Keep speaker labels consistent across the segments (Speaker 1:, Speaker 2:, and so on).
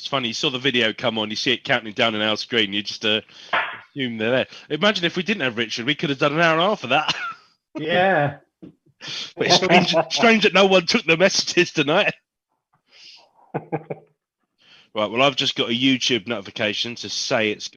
Speaker 1: It's funny, you saw the video come on, you see it counting down on our screen, you just assume they're there. Imagine if we didn't have Richard, we could have done an hour and a half of that.
Speaker 2: Yeah.
Speaker 1: But it's strange that no one took the messages tonight. Right, well, I've just got a YouTube notification to say it's...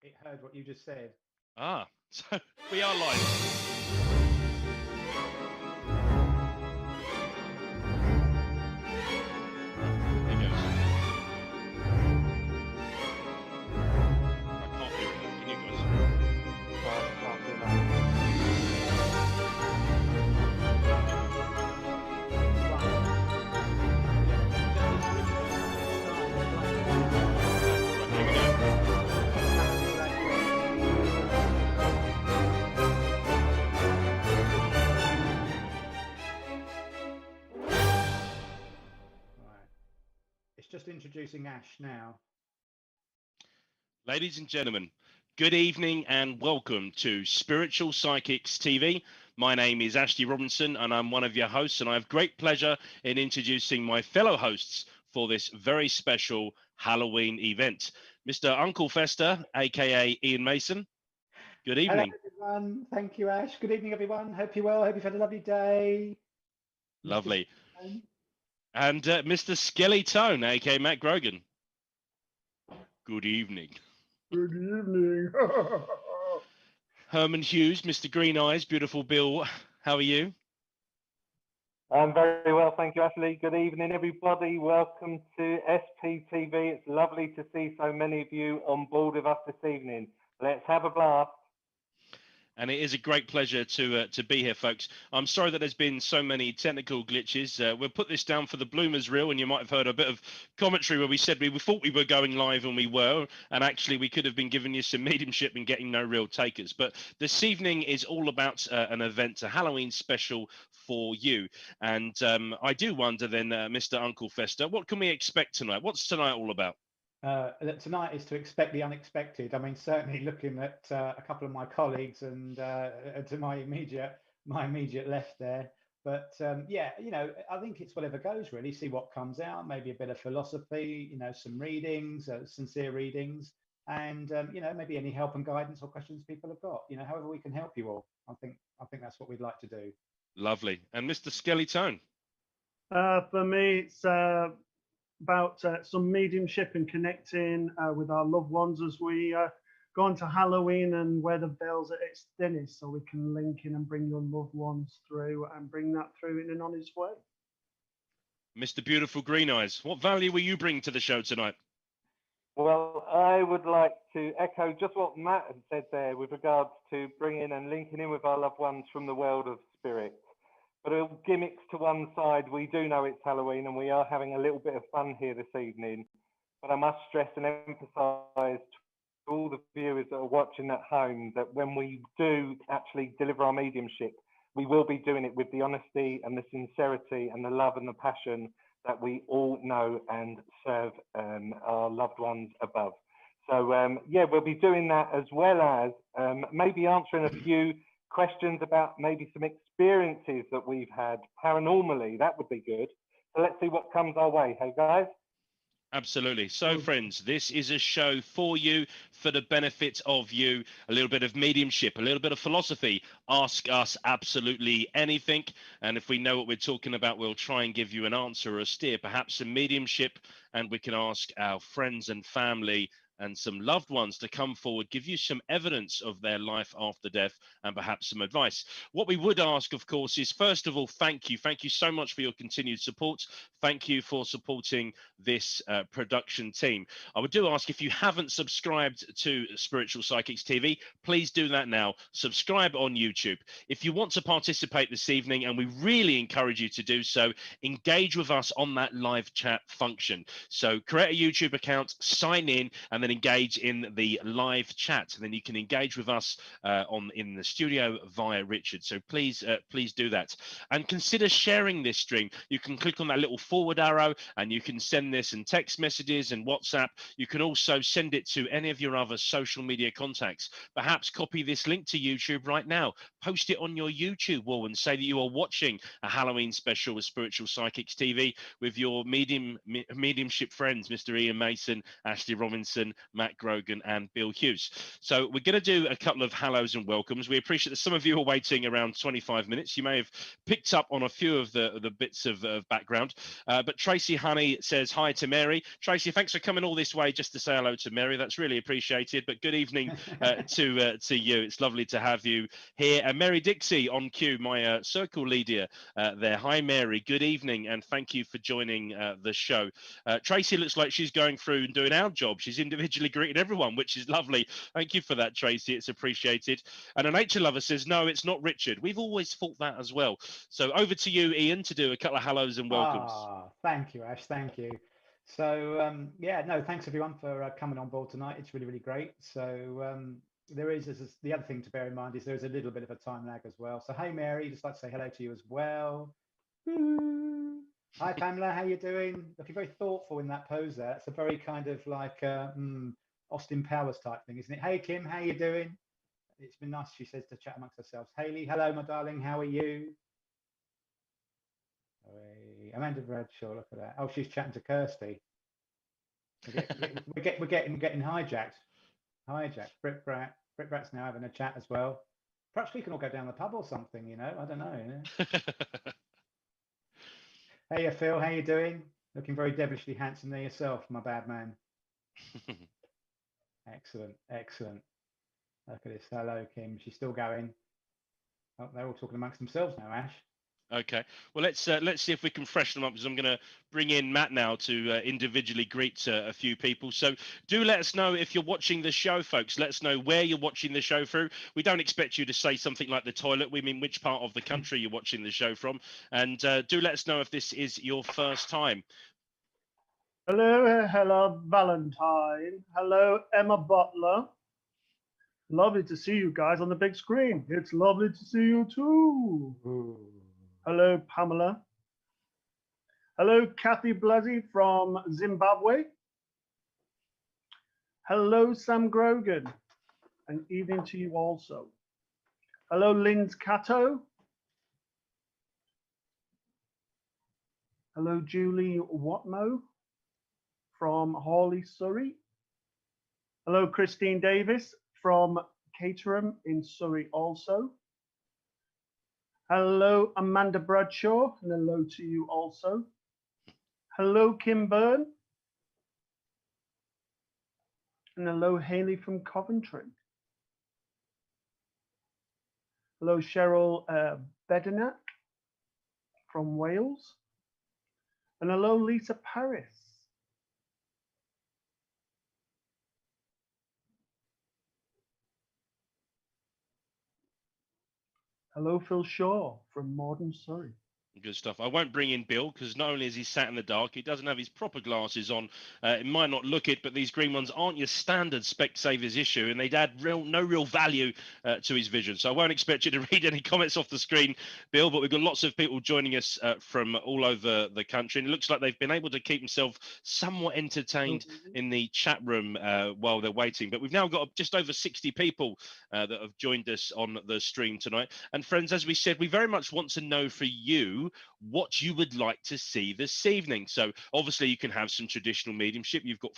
Speaker 2: It heard what you just said.
Speaker 1: Ah, so we are live. There goes. I can't hear it. Can you guys? Here we go.
Speaker 2: It's just introducing Ash now.
Speaker 1: Ladies and gentlemen, good evening and welcome to Spiritual Psychics TV. My name is Ashley Robinson and I'm one of your hosts, and I have great pleasure in introducing my fellow hosts for this very special Halloween event. Mr. Uncle Fester, aka Ian Mason. Good evening.
Speaker 2: Hello, everyone. Thank you, Ash. Good evening, everyone. Hope you're well. Hope you've had a lovely day.
Speaker 1: Lovely. And Mr. Skelly Tone, aka Matt Grogan. Good evening.
Speaker 3: Good evening.
Speaker 1: Herman Hughes, Mr. Green Eyes, beautiful Bill. How are you?
Speaker 4: I'm very well, thank you, Ashley. Good evening, everybody. Welcome to SPTV. It's lovely to see so many of you on board with us this evening. Let's have a blast.
Speaker 1: And it is a great pleasure to be here, folks. I'm sorry that there's been so many technical glitches. We'll put this down for the bloomers reel, and you might have heard a bit of commentary where we said we thought we were going live, and we were, and actually we could have been giving you some mediumship and getting no real takers. But this evening is all about an event, a Halloween special for you. And I do wonder then, Mr. Uncle Fester, what can we expect tonight? What's tonight all about?
Speaker 2: Tonight is to expect the unexpected. I mean, certainly looking at a couple of my colleagues and to my immediate left there. But yeah, you know, I think it's whatever goes really. See what comes out. Maybe a bit of philosophy. You know, some readings, sincere readings, and you know, maybe any help and guidance or questions people have got. You know, however we can help you all. I think that's what we'd like to do.
Speaker 1: Lovely. And Mr. Skelly Tone.
Speaker 3: For me, it's about some mediumship and connecting with our loved ones as we go on to Halloween and where the veil's at its thinnest, so we can link in and bring your loved ones through and bring that through in an honest way.
Speaker 1: Mr. Beautiful Green Eyes, what value will you bring to the show tonight?
Speaker 4: Well, I would like to echo just what Matt had said there with regards to bringing and linking in with our loved ones from the world of spirit. But all gimmicks to one side, we do know it's Halloween and we are having a little bit of fun here this evening. But I must stress and emphasise to all the viewers that are watching at home that when we do actually deliver our mediumship, we will be doing it with the honesty and the sincerity and the love and the passion that we all know and serve our loved ones above. So yeah, we'll be doing that, as well as maybe answering a few questions about maybe some experiences that we've had paranormally. That would be good. So let's see what comes our way. Hey guys.
Speaker 1: Absolutely. So friends, this is a show for you, for the benefit of you. A little bit of mediumship, a little bit of philosophy. Ask us absolutely anything, and if we know what we're talking about, we'll try and give you an answer or a steer, perhaps some mediumship, and we can ask our friends and family and some loved ones to come forward, give you some evidence of their life after death, and perhaps some advice. What we would ask, of course, is first of all, thank you. Thank you so much for your continued support. Thank you for supporting this production team. I would do ask, if you haven't subscribed to Spiritual Psychics TV, please do that now. Subscribe on YouTube. If you want to participate this evening, and we really encourage you to do so, engage with us on that live chat function. So create a YouTube account, sign in, and then engage in the live chat. And then you can engage with us in the studio via Richard. So please do that, and consider sharing this stream. You can click on that little forward arrow and you can send this in text messages and WhatsApp. You can also send it to any of your other social media contacts. Perhaps copy this link to YouTube right now, post it on your YouTube wall and say that you are watching a Halloween special with Spiritual Psychics TV with your mediumship friends, Mr. Ian Mason, Ashley Robinson, Matt Grogan and Bill Hughes. So we're going to do a couple of hellos and welcomes. We appreciate that some of you are waiting around 25 minutes. You may have picked up on a few of the bits of background, but Tracy Honey says hi to Mary. Tracy, thanks for coming all this way just to say hello to Mary. That's really appreciated. But good evening to you. It's lovely to have you here. And Mary Dixie on cue, my circle leader there. Hi, Mary. Good evening, and thank you for joining the show. Tracy looks like she's going through and doing our job. She's individually greeting everyone, which is lovely. Thank you for that, Tracy. It's appreciated. And a nature lover says, no, it's not Richard. We've always thought that as well. So over to you, Ian, to do a couple of hellos and welcomes.
Speaker 2: Thank you, Ash. Thank you. So yeah, no, thanks everyone for coming on board tonight. It's really, really great. So there is the other thing to bear in mind is there's a little bit of a time lag as well. So hey, Mary, just like to say hello to you as well. Hi, Pamela. How you doing? Looking very thoughtful in that pose there. It's a very kind of like Austin Powers type thing, isn't it? Hey, Kim. How you doing? It's been nice, she says, to chat amongst ourselves. Haley, hello, my darling. How are you? Amanda Bradshaw, look at that. Oh, she's chatting to Kirsty. We're getting hijacked. Brit Brat's now having a chat as well. Perhaps we can all go down the pub or something, you know. I don't know. You know? Hey, Phil, how you doing? Looking very devilishly handsome there yourself, my bad man. Excellent, excellent. Look at this. Hello, Kim. She's still going. Oh, they're all talking amongst themselves now, Ash.
Speaker 1: Okay, well, let's see if we can freshen them up, because I'm going to bring in Matt now to individually greet a few people. So do let us know if you're watching the show, folks. Let us know where you're watching the show through. We don't expect you to say something like the toilet. We mean which part of the country you're watching the show from. And do let us know if this is your first time.
Speaker 3: Hello, Valentine. Hello, Emma Butler. Lovely to see you guys on the big screen. It's lovely to see you too. Ooh. Hello, Pamela. Hello, Kathy Blazzy from Zimbabwe. Hello, Sam Grogan. And evening to you also. Hello, Linz Cato. Hello, Julie Watmo from Hawley, Surrey. Hello, Christine Davis from Caterham in Surrey also. Hello, Amanda Bradshaw, and hello to you also. Hello, Kim Byrne. And hello, Haley from Coventry. Hello, Cheryl Bedenack from Wales. And hello, Lisa Paris. Hello, Phil Shaw from Morden, Surrey.
Speaker 1: Good stuff. I won't bring in Bill, because not only is he sat in the dark, he doesn't have his proper glasses on. It might not look it, but these green ones aren't your standard Specsavers issue, and they'd add no real value to his vision. So I won't expect you to read any comments off the screen, Bill, but we've got lots of people joining us from all over the country, and it looks like they've been able to keep themselves somewhat entertained in the chat room while they're waiting. But we've now got just over 60 people that have joined us on the stream tonight. And friends, as we said, we very much want to know for you what you would like to see this evening. So obviously you can have some traditional mediumship. You've got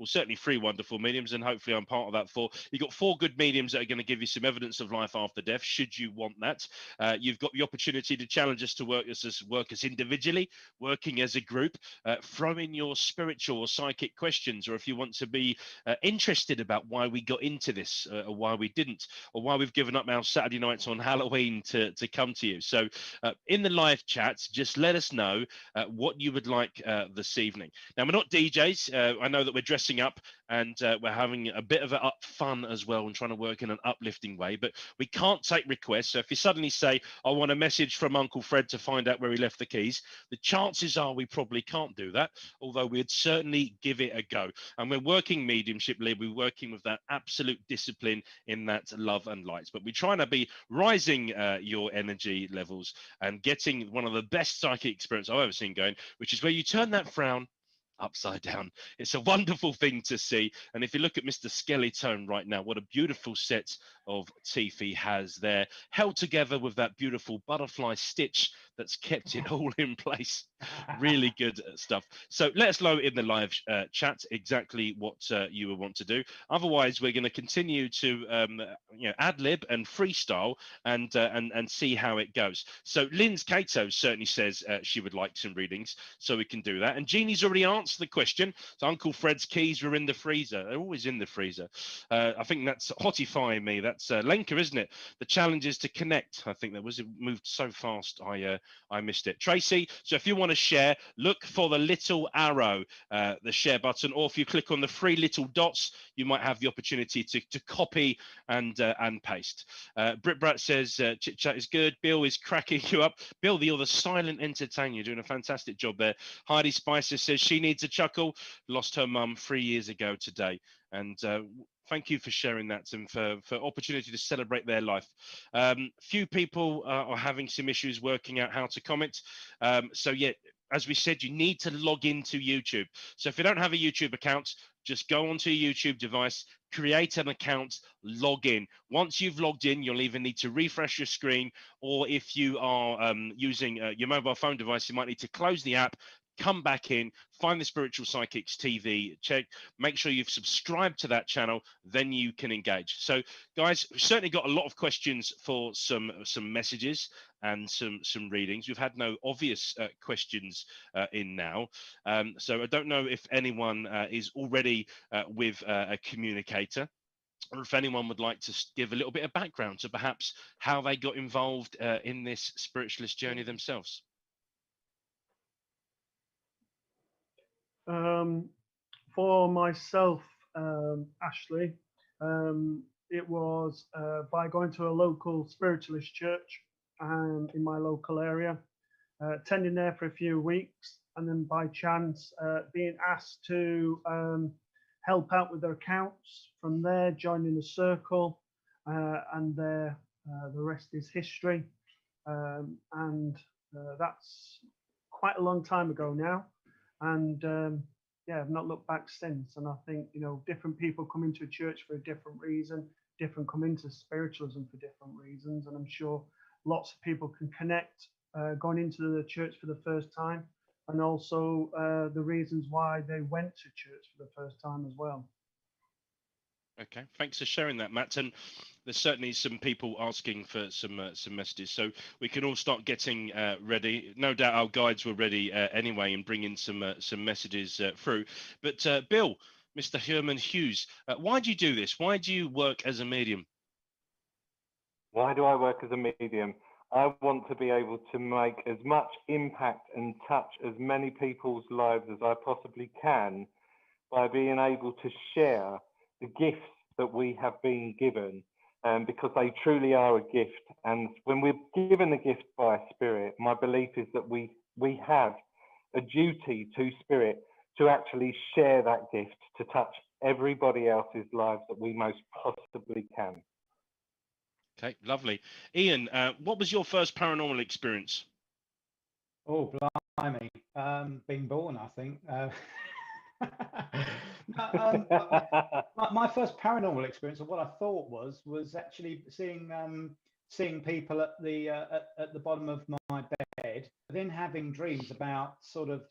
Speaker 1: certainly 3 wonderful mediums, and hopefully I'm part of that 4. You've got 4 good mediums that are going to give you some evidence of life after death, should you want that. You've got the opportunity to challenge us to work as individually, working as a group, throw in your spiritual or psychic questions, or if you want to be interested about why we got into this, or why we didn't, or why we've given up our Saturday nights on Halloween to come to you. So in the live chat, chats, just let us know what you would like this evening. Now, we're not DJs. I know that we're dressing up and we're having a bit of fun as well and trying to work in an uplifting way, but we can't take requests. So if you suddenly say, I want a message from Uncle Fred to find out where he left the keys, the chances are we probably can't do that, although we'd certainly give it a go. And we're working mediumshiply. We're working with that absolute discipline in that love and light. But we're trying to be rising your energy levels and getting one of the best psychic experience I've ever seen going, which is where you turn that frown upside down. It's a wonderful thing to see. And if you look at Mr. Skeletone right now, what a beautiful set of teeth he has there, held together with that beautiful butterfly stitch that's kept it all in place. Really good stuff. So let us know in the live chat exactly what you would want to do. Otherwise, we're going to continue to ad lib and freestyle and see how it goes. So Lynn's Cato certainly says she would like some readings, so we can do that. And Jeannie's already answered the question. So Uncle Fred's keys were in the freezer. They're always in the freezer. I think that's hotifying me. That's Lenka, isn't it? The challenge is to connect. I think that was, it moved so fast. I missed it. Tracy, so if you want to share, look for the little arrow, the share button, or if you click on the three little dots, you might have the opportunity to copy and paste. Brit Brat says chit chat is good. Bill is cracking you up. Bill, you're the silent entertainer. You're doing a fantastic job there. Heidi Spicer says she needs a chuckle. Lost her mum 3 years ago today. And thank you for sharing that and for opportunity to celebrate their life. Few people are having some issues working out how to comment. So yeah, as we said, you need to log into YouTube. So if you don't have a YouTube account, just go onto your YouTube device, create an account, log in. Once you've logged in, you'll either need to refresh your screen, or if you are using your mobile phone device, you might need to close the app, come back in, find the Spiritual Psychics TV, check, make sure you've subscribed to that channel, then you can engage. So guys, we've certainly got a lot of questions for some messages and some readings. We've had no obvious questions in now. So I don't know if anyone is already with a communicator, or if anyone would like to give a little bit of background to perhaps how they got involved in this spiritualist journey themselves.
Speaker 3: For myself, Ashley, it was by going to a local spiritualist church in my local area, attending there for a few weeks, and then by chance being asked to help out with their accounts. From there, joining the circle, and the rest is history. And that's quite a long time ago now. And yeah, I've not looked back since. And I think, you know, different people come into a church for a different reason, different come into spiritualism for different reasons. And I'm sure lots of people can connect going into the church for the first time, and also the reasons why they went to church for the first time as well.
Speaker 1: Okay, thanks for sharing that, Matt. And there's certainly some people asking for some messages, so we can all start getting ready. No doubt our guides were ready anyway, and bringing some messages through. But Bill, Mr. Herman Hughes, why do you do this? Why do you work as a medium?
Speaker 4: Why do I work as a medium? I want to be able to make as much impact and touch as many people's lives as I possibly can by being able to share the gifts that we have been given, because they truly are a gift. And when we're given a gift by Spirit, my belief is that we have a duty to Spirit to actually share that gift, to touch everybody else's lives that we most possibly can.
Speaker 1: Okay, lovely. Iain, what was your first paranormal experience?
Speaker 2: Oh, blimey. Being born, I think. My first paranormal experience, of what I thought was actually seeing people at the bottom of my bed, then having dreams about sort of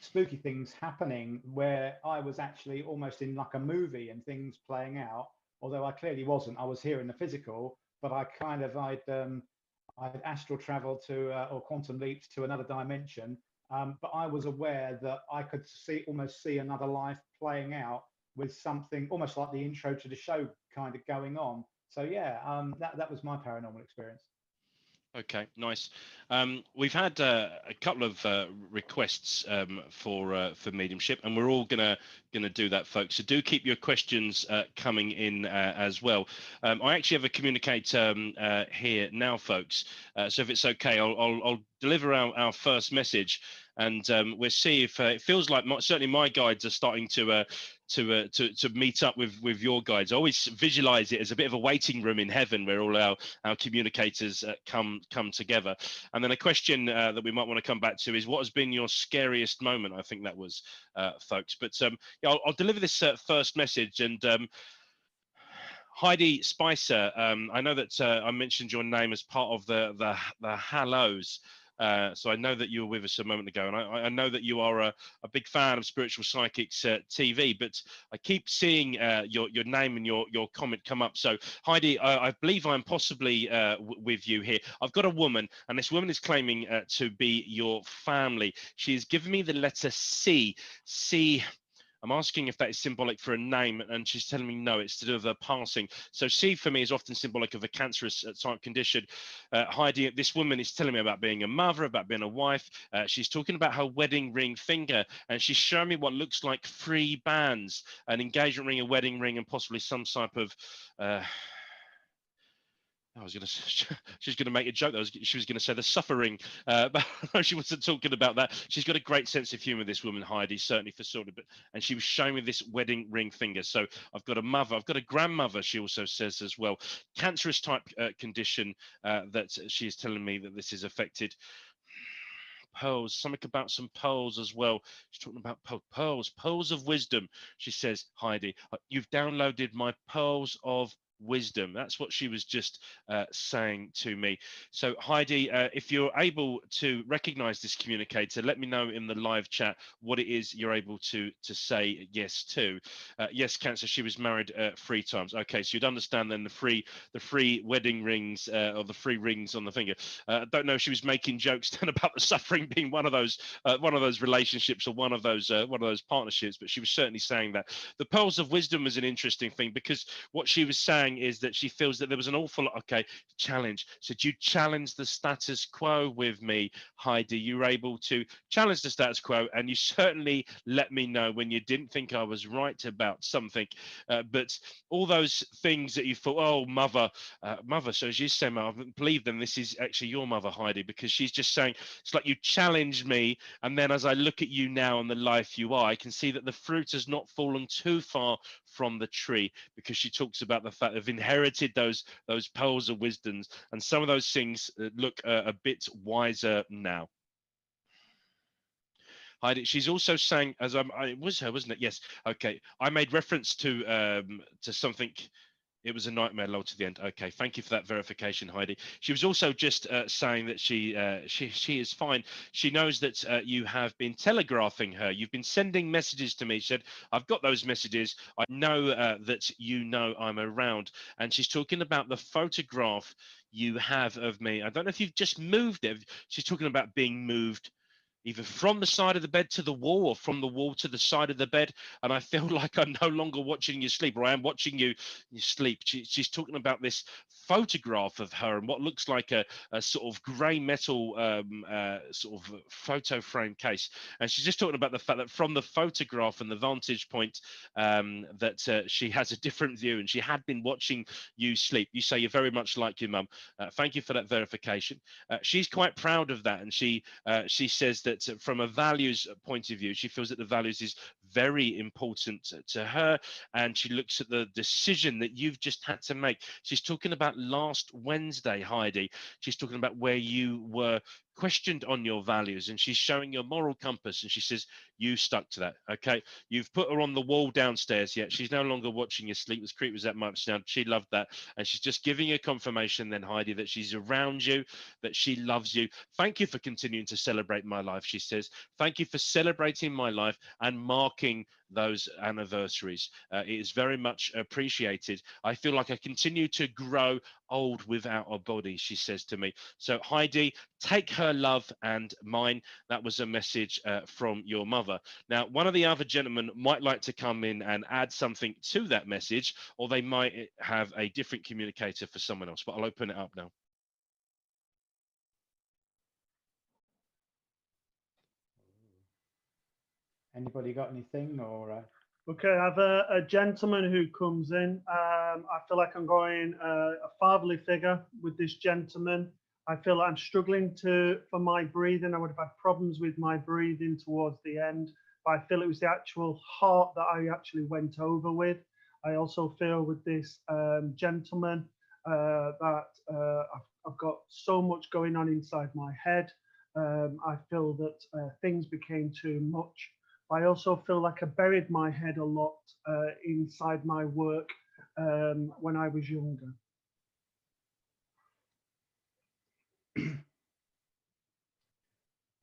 Speaker 2: spooky things happening, where I was actually almost in like a movie and things playing out. Although I clearly wasn't. I was here in the physical, but I'd astral traveled to or quantum leaped to another dimension. But I was aware that I could almost see another life playing out, with something almost like the intro to the show kind of going on. So yeah, that was my paranormal experience.
Speaker 1: Okay, nice. We've had a couple of requests for mediumship, and we're all gonna do that, folks. So do keep your questions coming in as well. I actually have a communicator here now, folks. So if it's okay, I'll deliver our first message, and we'll see if it feels like certainly my guides are starting to meet up with your guides. I always visualize it as a bit of a waiting room in heaven where all our communicators come together. And then a question that we might want to come back to is, what has been your scariest moment? I think that was folks. But yeah, I'll deliver this first message. And Heidi Spicer, I know that I mentioned your name as part of the Hallows. So I know that you were with us a moment ago, and I know that you are a big fan of Spiritual Psychics TV, but I keep seeing your name and your comment come up. So Heidi, I believe I'm possibly with you here. I've got a woman, and this woman is claiming to be your family. She's given me the letter C. C. I'm asking if that is symbolic for a name, and she's telling me no, it's to do with her passing. So C for me is often symbolic of a cancerous type condition. Heidi, this woman is telling me about being a mother, about being a wife. She's talking about her wedding ring finger, and she's showing me what looks like 3 bands, an engagement ring, a wedding ring, and possibly some type of I was going to, she's going to make a joke. She was going to say the suffering, but she wasn't talking about that. She's got a great sense of humor, this woman, Heidi, certainly for sort of, and she was showing me this wedding ring finger. So I've got a mother, I've got a grandmother, she also says as well, cancerous type condition that she is telling me that this is affected. Pearls, something about some pearls as well. She's talking about pearls of wisdom. She says, Heidi, you've downloaded my pearls of wisdom. That's what she was just saying to me. So Heidi, if you're able to recognize this communicator, let me know in the live chat what it is you're able to say yes to. Yes, Cancer, she was married 3 times. Okay, so you'd understand then the free wedding rings or the 3 rings on the finger. I don't know if she was making jokes then about the suffering being one of those relationships or one of those partnerships, but she was certainly saying that. The pearls of wisdom is an interesting thing, because what she was saying is that she feels that there was an awful lot, challenge. So you challenge the status quo with me, Heidi. You were able to challenge the status quo, and you certainly let me know when you didn't think I was right about something. But all those things that you thought, oh, mother. So as you say, I believe then this is actually your mother, Heidi, because she's just saying, it's like you challenged me, and then as I look at you now and the life you are, I can see that the fruit has not fallen too far from the tree, because she talks about the fact they've inherited those pearls of wisdoms, and some of those things look a bit wiser now. Heidi, she's also saying, as it was her, wasn't it? Yes. Okay. I made reference to something. It was a nightmare low to the end. Okay, thank you for that verification, Heidi. She was also just saying that she is fine. She knows that you have been telegraphing her. You've been sending messages to me. She said, I've got those messages. I know that you know I'm around. And she's talking about the photograph you have of me. I don't know if you've just moved it. She's talking about being moved either from the side of the bed to the wall, or from the wall to the side of the bed. And I feel like I'm no longer watching you sleep, or I am watching you sleep. She's talking about this photograph of her and what looks like a sort of grey metal sort of photo frame case. And she's just talking about the fact that from the photograph and the vantage point that she has a different view, and she had been watching you sleep. You say you're very much like your mum. Thank you for that verification. She's quite proud of that, and she says that from a values point of view, she feels that the values is very important to her, and she looks at the decision that you've just had to make. She's talking about last Wednesday, Heidi. She's talking about where you were questioned on your values, and she's showing your moral compass, and she says you stuck to that. Okay, you've put her on the wall downstairs. Yet she's no longer watching you sleep. As creepy as that might sound, she loved that, and she's just giving you confirmation then, Heidi, that she's around you, that she loves you. Thank you for continuing to celebrate my life, she says. Thank you for celebrating my life and marking those anniversaries. It is very much appreciated. I feel like I continue to grow old without a body, she says to me. So Heidi, take her love and mine. That was a message from your mother. Now, one of the other gentlemen might like to come in and add something to that message, or they might have a different communicator for someone else, but I'll open it up now.
Speaker 2: Anybody got anything or?
Speaker 3: Okay, I have a gentleman who comes in. I feel like I'm going a fatherly figure with this gentleman. I feel like I'm struggling for my breathing. I would have had problems with my breathing towards the end, but I feel it was the actual heart that I actually went over with. I also feel with this gentleman that I've got so much going on inside my head. I feel that things became too much. I also feel like I buried my head a lot inside my work when I was younger.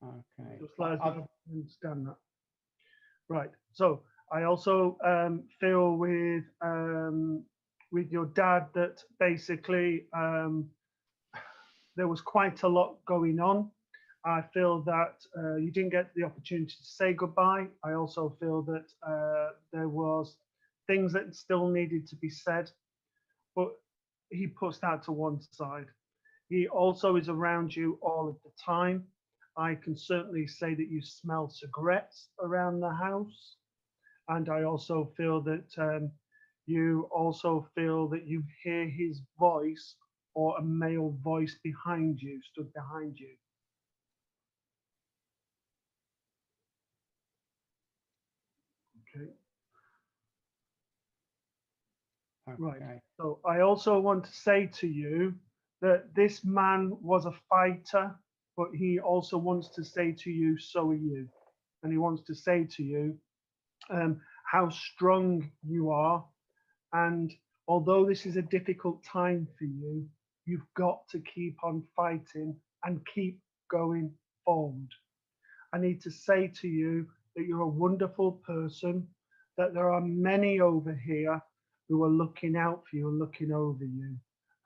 Speaker 2: Okay.
Speaker 3: Just let us know if you understand that. Right. So I also feel with your dad that basically there was quite a lot going on. I feel that you didn't get the opportunity to say goodbye. I also feel that there was things that still needed to be said, but he puts that to one side. He also is around you all of the time. I can certainly say that you smell cigarettes around the house. And I also feel that you hear his voice or a male voice behind you, stood behind you. Okay. Right.
Speaker 2: Okay.
Speaker 3: So I also want to say to you that this man was a fighter, but he also wants to say to you, so are you. And he wants to say to you how strong you are. And although this is a difficult time for you, you've got to keep on fighting and keep going forward. I need to say to you that you're a wonderful person, that there are many over here who are looking out for you and looking over you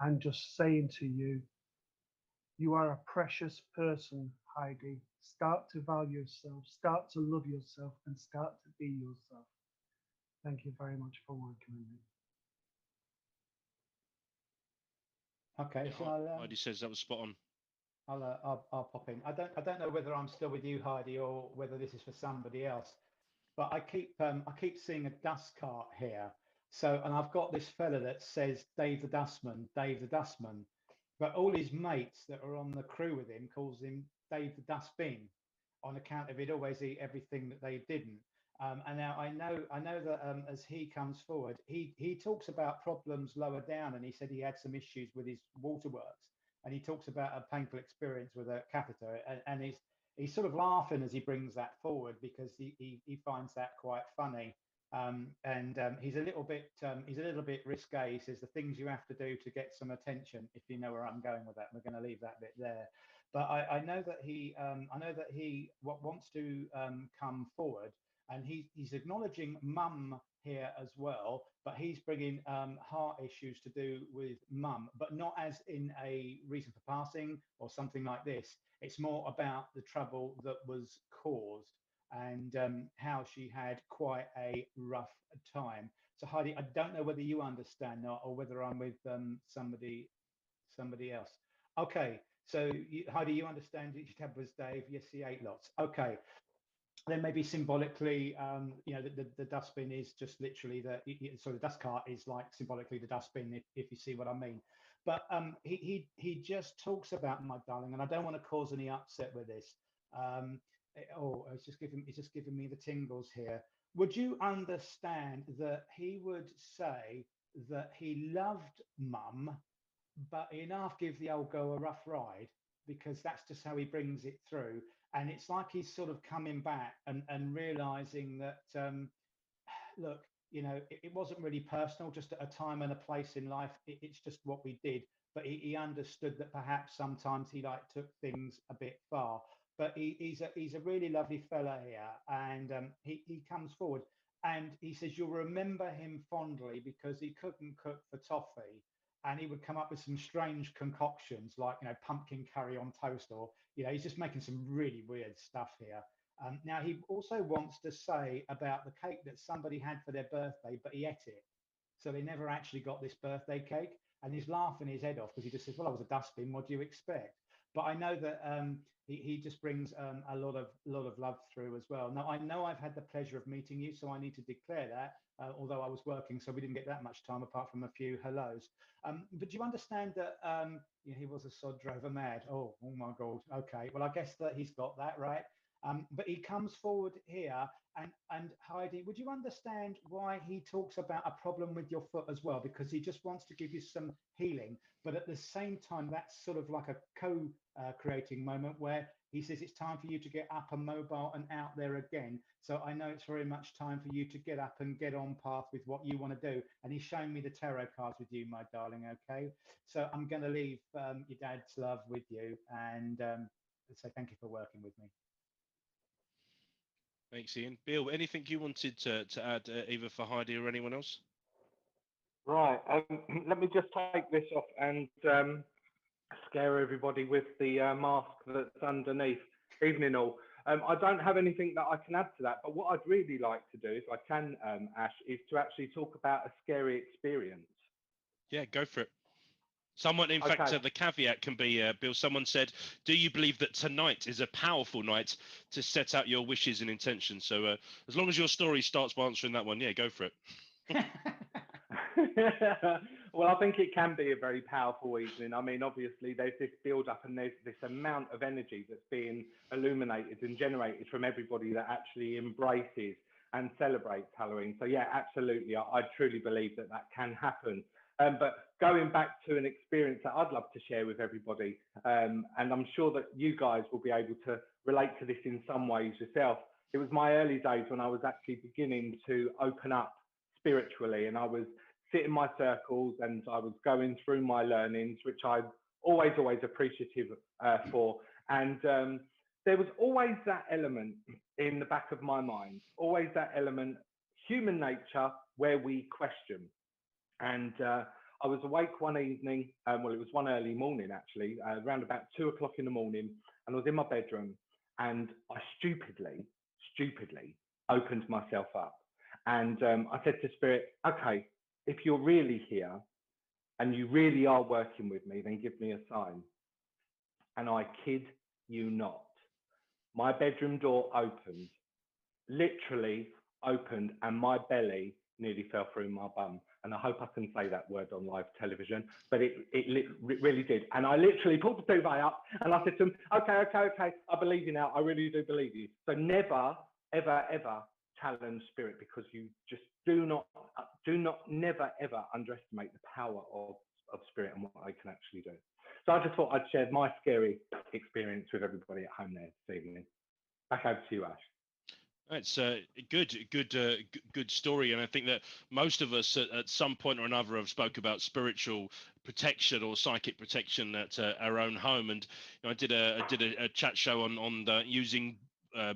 Speaker 3: and just saying to you, you are a precious person, Heidi. Start to value yourself, start to love yourself, and start to be yourself. Thank you very much for working with me.
Speaker 2: Okay.
Speaker 1: Yeah,
Speaker 2: So
Speaker 1: Heidi says that was spot on.
Speaker 2: I'll pop in. I don't know whether I'm still with you, Heidi, or whether this is for somebody else. But I keep seeing a dust cart here. So, and I've got this fella that says Dave the Dustman, Dave the Dustman. But all his mates that are on the crew with him calls him Dave the Dustbin, on account of he'd always eat everything that they didn't. And now I know that as he comes forward, he talks about problems lower down, and he said he had some issues with his waterworks, and he talks about a painful experience with a catheter, and he's sort of laughing as he brings that forward because he finds that quite funny. And he's a little bit risque. He says the things you have to do to get some attention, if you know where I'm going with that. We're going to leave that bit there. But I know that he wants to come forward, and he's acknowledging mum here as well, but he's bringing heart issues to do with mum, but not as in a reason for passing or something like this. It's more about the trouble that was caused, and how she had quite a rough time. So Heidi, I don't know whether you understand that or whether I'm with somebody else. Okay, so Heidi, you understand that your tab was Dave? Yes, he ate lots. Okay. Then maybe symbolically, the dustbin is just literally so the dust cart is like symbolically the dustbin, if you see what I mean. But he just talks about my darling, and I don't want to cause any upset with this. It's just giving me the tingles here. Would you understand that he would say that he loved mum, but he'd half give the old girl a rough ride, because that's just how he brings it through. And it's like he's sort of coming back and realizing that, look, it wasn't really personal, just at a time and a place in life. It's just what we did. But he understood that perhaps sometimes he took things a bit far. But he's a really lovely fella here, and he comes forward and he says you'll remember him fondly because he couldn't cook for toffee, and he would come up with some strange concoctions like pumpkin curry on toast, or he's just making some really weird stuff here. Now he also wants to say about the cake that somebody had for their birthday, but he ate it, so they never actually got this birthday cake. And he's laughing his head off because he just says, well, I was a dustbin, what do you expect? but I know that he just brings a lot of love through as well. Now I know I've had the pleasure of meeting you, so I need to declare that. Although I was working, so we didn't get that much time apart from a few hellos. But do you understand that he was a sod drover mad? Oh my God. Okay. Well, I guess that he's got that right. But he comes forward here, and Heidi, would you understand why he talks about a problem with your foot as well? Because he just wants to give you some healing, but at the same time, that's sort of like a co-creating moment where he says it's time for you to get up and mobile and out there again. So I know it's very much time for you to get up and get on path with what you want to do. And he's showing me the tarot cards with you, my darling. Okay, so I'm going to leave your dad's love with you, and say thank you for working with me.
Speaker 1: Thanks, Ian. Bill, anything you wanted to add, either for Heidi or anyone else?
Speaker 4: Right. Let me just take this off and scare everybody with the mask that's underneath. Evening all. I don't have anything that I can add to that, but what I'd really like to do, if I can, Ash, is to actually talk about a scary experience.
Speaker 1: Yeah, go for it. Someone, in fact, the caveat can be, Bill, someone said, do you believe that tonight is a powerful night to set out your wishes and intentions? So as long as your story starts by answering that one, yeah, go for it.
Speaker 4: Well, I think it can be a very powerful evening. I mean, obviously, there's this build-up and there's this amount of energy that's being illuminated and generated from everybody that actually embraces and celebrates Halloween. So, yeah, absolutely. I truly believe that that can happen. But going back to an experience that I'd love to share with everybody, and I'm sure that you guys will be able to relate to this in some ways yourself. It was my early days when I was actually beginning to open up spiritually, and I was sitting in my circles and I was going through my learnings, which I'm always appreciative for. And there was always that element in the back of my mind, always that element, human nature, where we question. And I was awake one evening, well, it was one early morning actually, around about 2 o'clock in the morning, and I was in my bedroom, and I stupidly opened myself up. And I said to Spirit, okay, if you're really here and you really are working with me, then give me a sign. And I kid you not, my bedroom door opened, literally opened, and my belly nearly fell through my bum. And I hope I can say that word on live television, but it really did. And I literally pulled the duvet up and I said to him, okay, I believe you now. I really do believe you. So never, ever challenge spirit, because you just never ever underestimate the power of spirit and what they can actually do. So I just thought I'd share my scary experience with everybody at home there this evening. Back over to you, Ash.
Speaker 1: It's a good story, and I think that most of us at some point or another have spoke about spiritual protection or psychic protection at our own home. And I did a chat show on using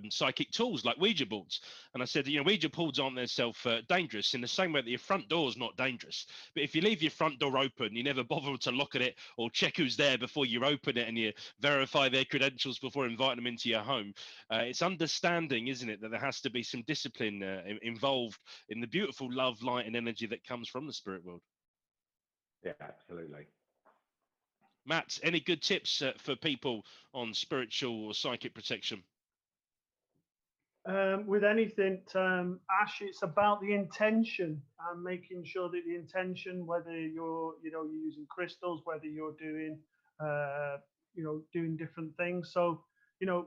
Speaker 1: psychic tools like Ouija boards, and I said, Ouija boards aren't themselves dangerous in the same way that your front door is not dangerous. But if you leave your front door open, you never bother to lock at it or check who's there before you open it, and you verify their credentials before inviting them into your home. It's understanding, isn't it, that there has to be some discipline involved in the beautiful love, light, and energy that comes from the spirit world.
Speaker 4: Yeah, absolutely.
Speaker 1: Matt, any good tips for people on spiritual or psychic protection?
Speaker 3: With anything, Ash, it's about the intention and making sure that the intention, whether you're using crystals, whether you're doing, doing different things. So,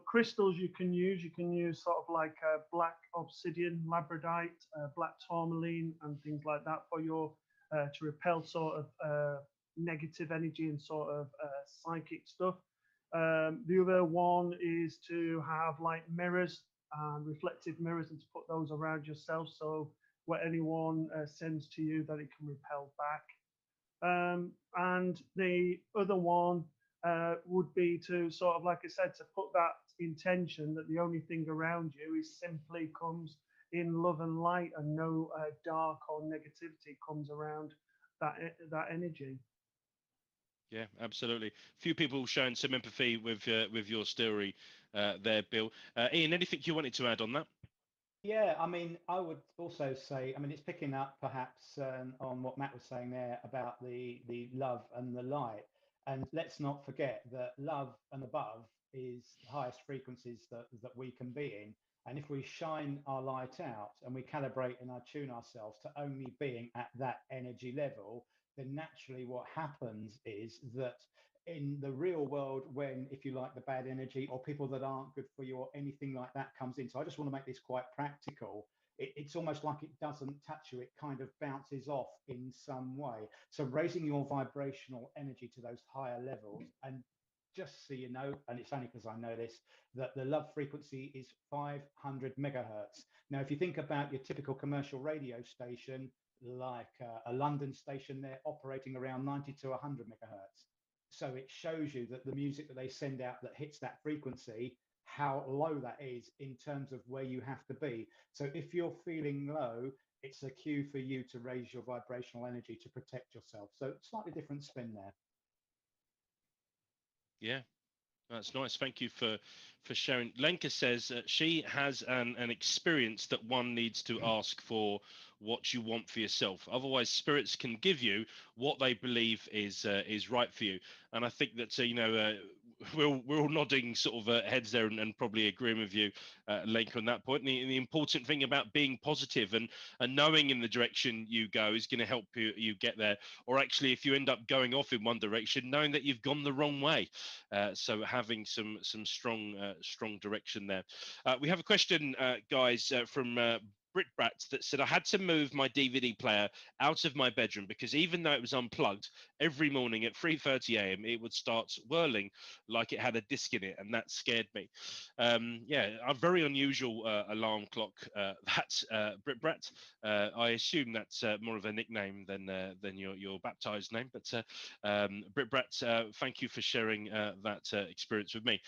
Speaker 3: crystals you can use sort of like black obsidian, labradorite, black tourmaline, and things like that for your to repel sort of negative energy and sort of psychic stuff. The other one is to have like mirrors. Reflective mirrors, and to put those around yourself, so what anyone sends to you, that it can repel back. And the other one would be to sort of, like I said, to put that intention that the only thing around you is simply comes in love and light, and no dark or negativity comes around that energy.
Speaker 1: Yeah, absolutely. A few people showing some empathy with your story there, Bill. Ian, anything you wanted to add on that?
Speaker 2: Yeah, I mean, I would also say, I mean, it's picking up perhaps on what Matt was saying there about the love and the light. And let's not forget that love and above is the highest frequencies that we can be in. And if we shine our light out and we calibrate and attune ourselves to only being at that energy level, then naturally what happens is that in the real world, when, if you like, the bad energy or people that aren't good for you or anything like that comes in. So I just want to make this quite practical. It's almost like it doesn't touch you, it kind of bounces off in some way. So raising your vibrational energy to those higher levels, and just so you know, and it's only because I know this, that the love frequency is 500 megahertz. Now, if you think about your typical commercial radio station, like a London station, they're operating around 90 to 100 megahertz. So it shows you that the music that they send out that hits that frequency, how low that is in terms of where you have to be. So if you're feeling low, it's a cue for you to raise your vibrational energy to protect yourself. So slightly different spin there.
Speaker 1: Yeah, that's nice. Thank you for sharing. Lenka says she has an experience that one needs to ask for what you want for yourself. Otherwise, spirits can give you what they believe is right for you. And I think that we're all nodding sort of heads there and probably agreeing with you, Lenka, on that point. The important thing about being positive and knowing in the direction you go is going to help you get there. Or actually, if you end up going off in one direction, knowing that you've gone the wrong way. So having some strong direction there. We have a question, guys, from Brit Brat that said, I had to move my DVD player out of my bedroom because even though it was unplugged, every morning at 3:30 a.m. it would start whirling like it had a disc in it, and that scared me. Yeah, a very unusual alarm clock. That's Brit Brat. I assume that's more of a nickname than your baptized name. But Brit Brat, thank you for sharing that experience with me.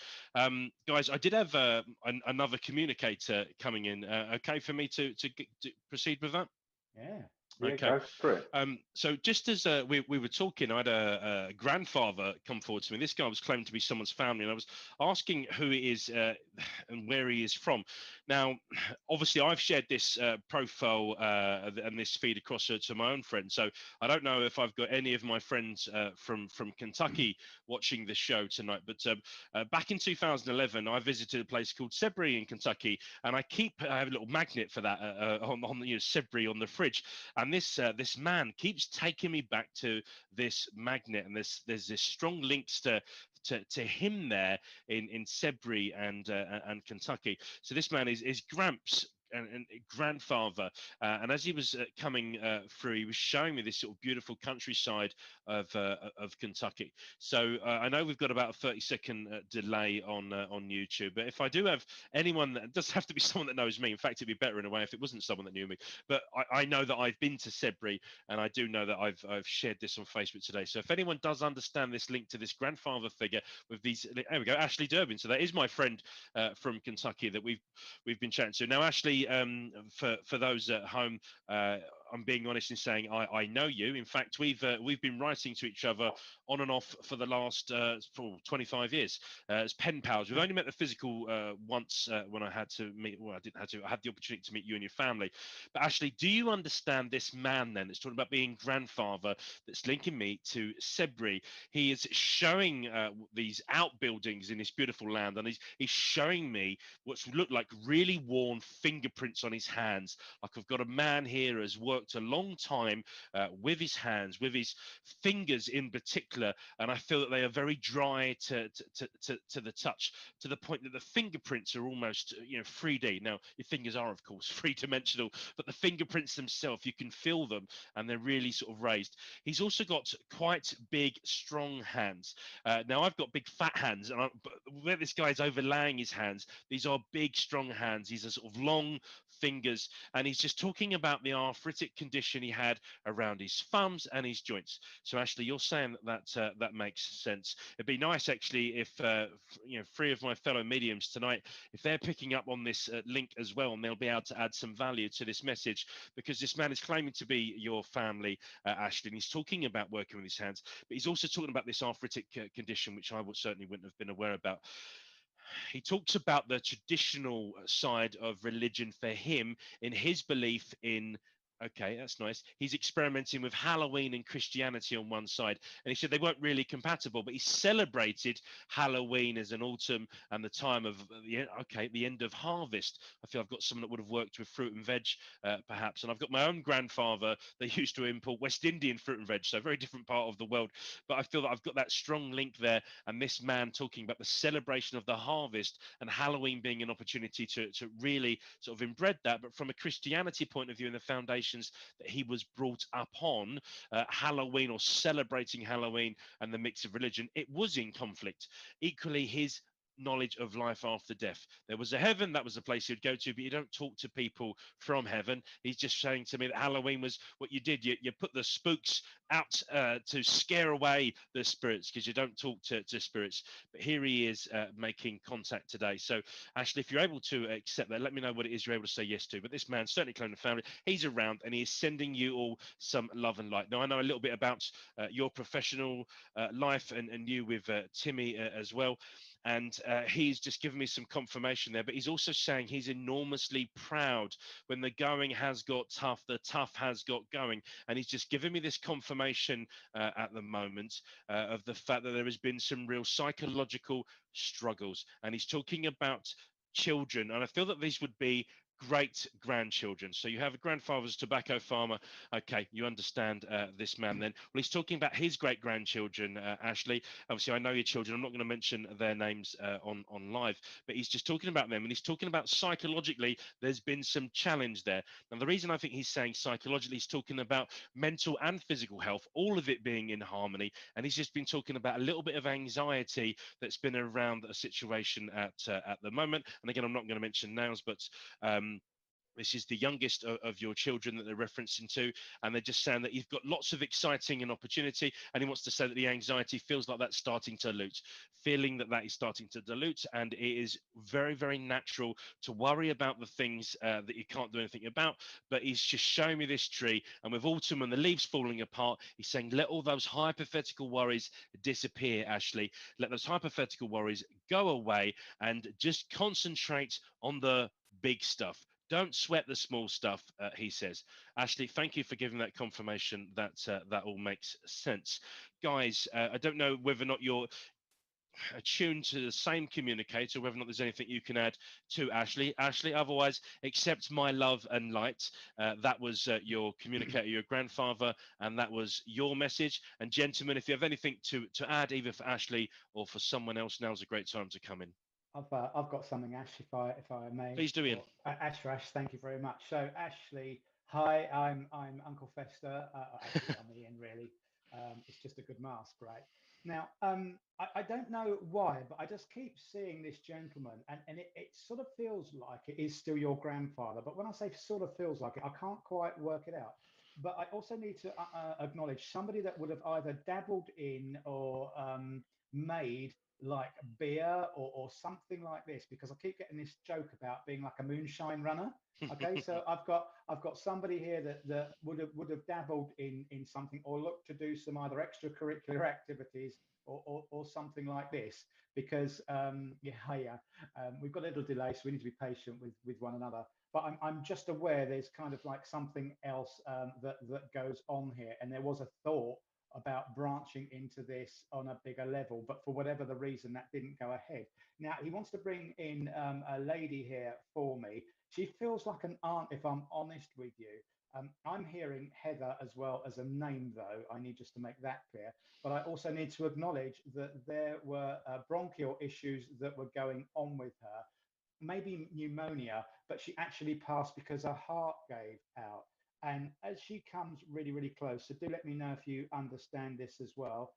Speaker 1: Guys, I did have another communicator coming in. Okay for me to proceed with that?
Speaker 2: Yeah.
Speaker 1: Okay.
Speaker 4: Go for it.
Speaker 1: So just as we were talking, I had a grandfather come forward to me. This guy was claiming to be someone's family, and I was asking who he is and where he is from. Now, obviously, I've shared this profile and this feed across to my own friends. So I don't know if I've got any of my friends from Kentucky watching the show tonight. But back in 2011, I visited a place called Sebring in Kentucky, and I have a little magnet for that on Sebring on the fridge. And this man keeps taking me back to this magnet, and there's this strong links to him there in Sebring and Kentucky. So this man is Gramps and grandfather, and as he was coming through, he was showing me this sort of beautiful countryside of Kentucky. So I know we've got about a 30-second delay on YouTube, but if I do have anyone, that does have to be someone that knows me. In fact, it'd be better in a way if it wasn't someone that knew me. But I know that I've been to Sebring, and I do know that I've shared this on Facebook today. So if anyone does understand this link to this grandfather figure with these, there we go, Ashley Durbin. So that is my friend from Kentucky that we've been chatting to. Now, Ashley, for those at home, I'm being honest in saying I know you. In fact, we've been writing to each other on and off for the last 25 years as pen pals. We've only met the physical once when I had to meet. Well, I didn't have to. I had the opportunity to meet you and your family. But Ashley, do you understand this man then that's talking about being grandfather that's linking me to Sebring? He is showing these outbuildings in this beautiful land, and he's showing me what's looked like really worn fingerprints on his hands. Like I've got a man here who has worked a long time with his hands, with his fingers in particular, and I feel that they are very dry to the touch, to the point that the fingerprints are almost 3D. Now your fingers are of course three-dimensional, but the fingerprints themselves, you can feel them, and they're really sort of raised. He's also got quite big, strong hands. Now I've got big fat hands, and where this guy's overlaying his hands, these are big, strong hands. These are sort of long fingers, and he's just talking about the arthritic condition he had around his thumbs and his joints. So Ashley, you're saying that makes sense. It'd be nice actually if three of my fellow mediums tonight, if they're picking up on this link as well, and they'll be able to add some value to this message, because this man is claiming to be your family, Ashley, and he's talking about working with his hands, but he's also talking about this arthritic condition, which I certainly wouldn't have been aware about. He talks about the traditional side of religion for him in his belief in Okay, that's nice. He's experimenting with Halloween and Christianity on one side, and he said they weren't really compatible, but he celebrated Halloween as an autumn and the time of the end of harvest. I feel I've got someone that would have worked with fruit and veg, perhaps, and I've got my own grandfather that used to import West Indian fruit and veg, so a very different part of the world. But I feel that I've got that strong link there, and this man talking about the celebration of the harvest and Halloween being an opportunity to really sort of embed that, but from a Christianity point of view and the foundation that he was brought up on, Halloween or celebrating Halloween and the mix of religion, it was in conflict. Equally, his knowledge of life after death. There was a heaven, that was the place you'd go to, but you don't talk to people from heaven. He's just saying to me that Halloween was what you did. You put the spooks out to scare away the spirits because you don't talk to spirits. But here he is making contact today. So, Ashley, if you're able to accept that, let me know what it is you're able to say yes to. But this man, certainly claiming the family, he's around and he is sending you all some love and light. Now, I know a little bit about your professional life and you with Timmy as well. And he's just given me some confirmation there, but he's also saying he's enormously proud when the going has got tough, the tough has got going. And he's just given me this confirmation at the moment of the fact that there has been some real psychological struggles. And he's talking about children. And I feel that these would be great grandchildren. So you have a grandfather's tobacco farmer. Okay, you understand this man then. Well, he's talking about his great grandchildren, Ashley. Obviously, I know your children. I'm not going to mention their names on live, but he's just talking about them, and he's talking about psychologically. There's been some challenge there. And the reason I think he's saying psychologically, he's talking about mental and physical health, all of it being in harmony. And he's just been talking about a little bit of anxiety that's been around a situation at the moment. And again, I'm not going to mention names, but this is the youngest of your children that they're referencing to, and they're just saying that you've got lots of exciting and opportunity, and he wants to say that the anxiety feels like that's starting to dilute, feeling that that is starting to dilute, and it is very, very natural to worry about the things that you can't do anything about. But he's just showing me this tree, and with autumn and the leaves falling apart, he's saying, let all those hypothetical worries disappear, Ashley. Let those hypothetical worries go away, and just concentrate on the big stuff. Don't sweat the small stuff, he says. Ashley, thank you for giving that confirmation. That that all makes sense. Guys, I don't know whether or not you're attuned to the same communicator, whether or not there's anything you can add to Ashley. Ashley, otherwise, accept my love and light. That was your communicator, your grandfather, and that was your message. And gentlemen, if you have anything to add, either for Ashley or for someone else, now's a great time to come in.
Speaker 2: I've got something, Ash, if I may.
Speaker 1: Please do, Ian.
Speaker 2: Ash, thank you very much. So, Ashley, hi, I'm Uncle Fester. Actually, I'm Ian, really. It's just a good mask, right? Now, I don't know why, but I just keep seeing this gentleman, and it sort of feels like it is still your grandfather. But when I say sort of feels like it, I can't quite work it out. But I also need to acknowledge somebody that would have either dabbled in or made like beer or something like this, because I keep getting this joke about being like a moonshine runner. Okay, so I've got somebody here that would have dabbled in something or looked to do some either extracurricular activities or something like this, because we've got a little delay, so we need to be patient with one another. But I'm just aware there's kind of like something else that goes on here, and there was a thought about branching into this on a bigger level, but for whatever the reason, that didn't go ahead. Now, he wants to bring in a lady here for me. She feels like an aunt, if I'm honest with you. I'm hearing Heather as well as a name, though. I need just to make that clear. But I also need to acknowledge that there were bronchial issues that were going on with her, maybe pneumonia, but she actually passed because her heart gave out. And as she comes really, really close, so do let me know if you understand this as well.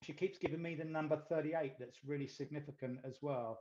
Speaker 2: She keeps giving me the number 38. That's really significant as well.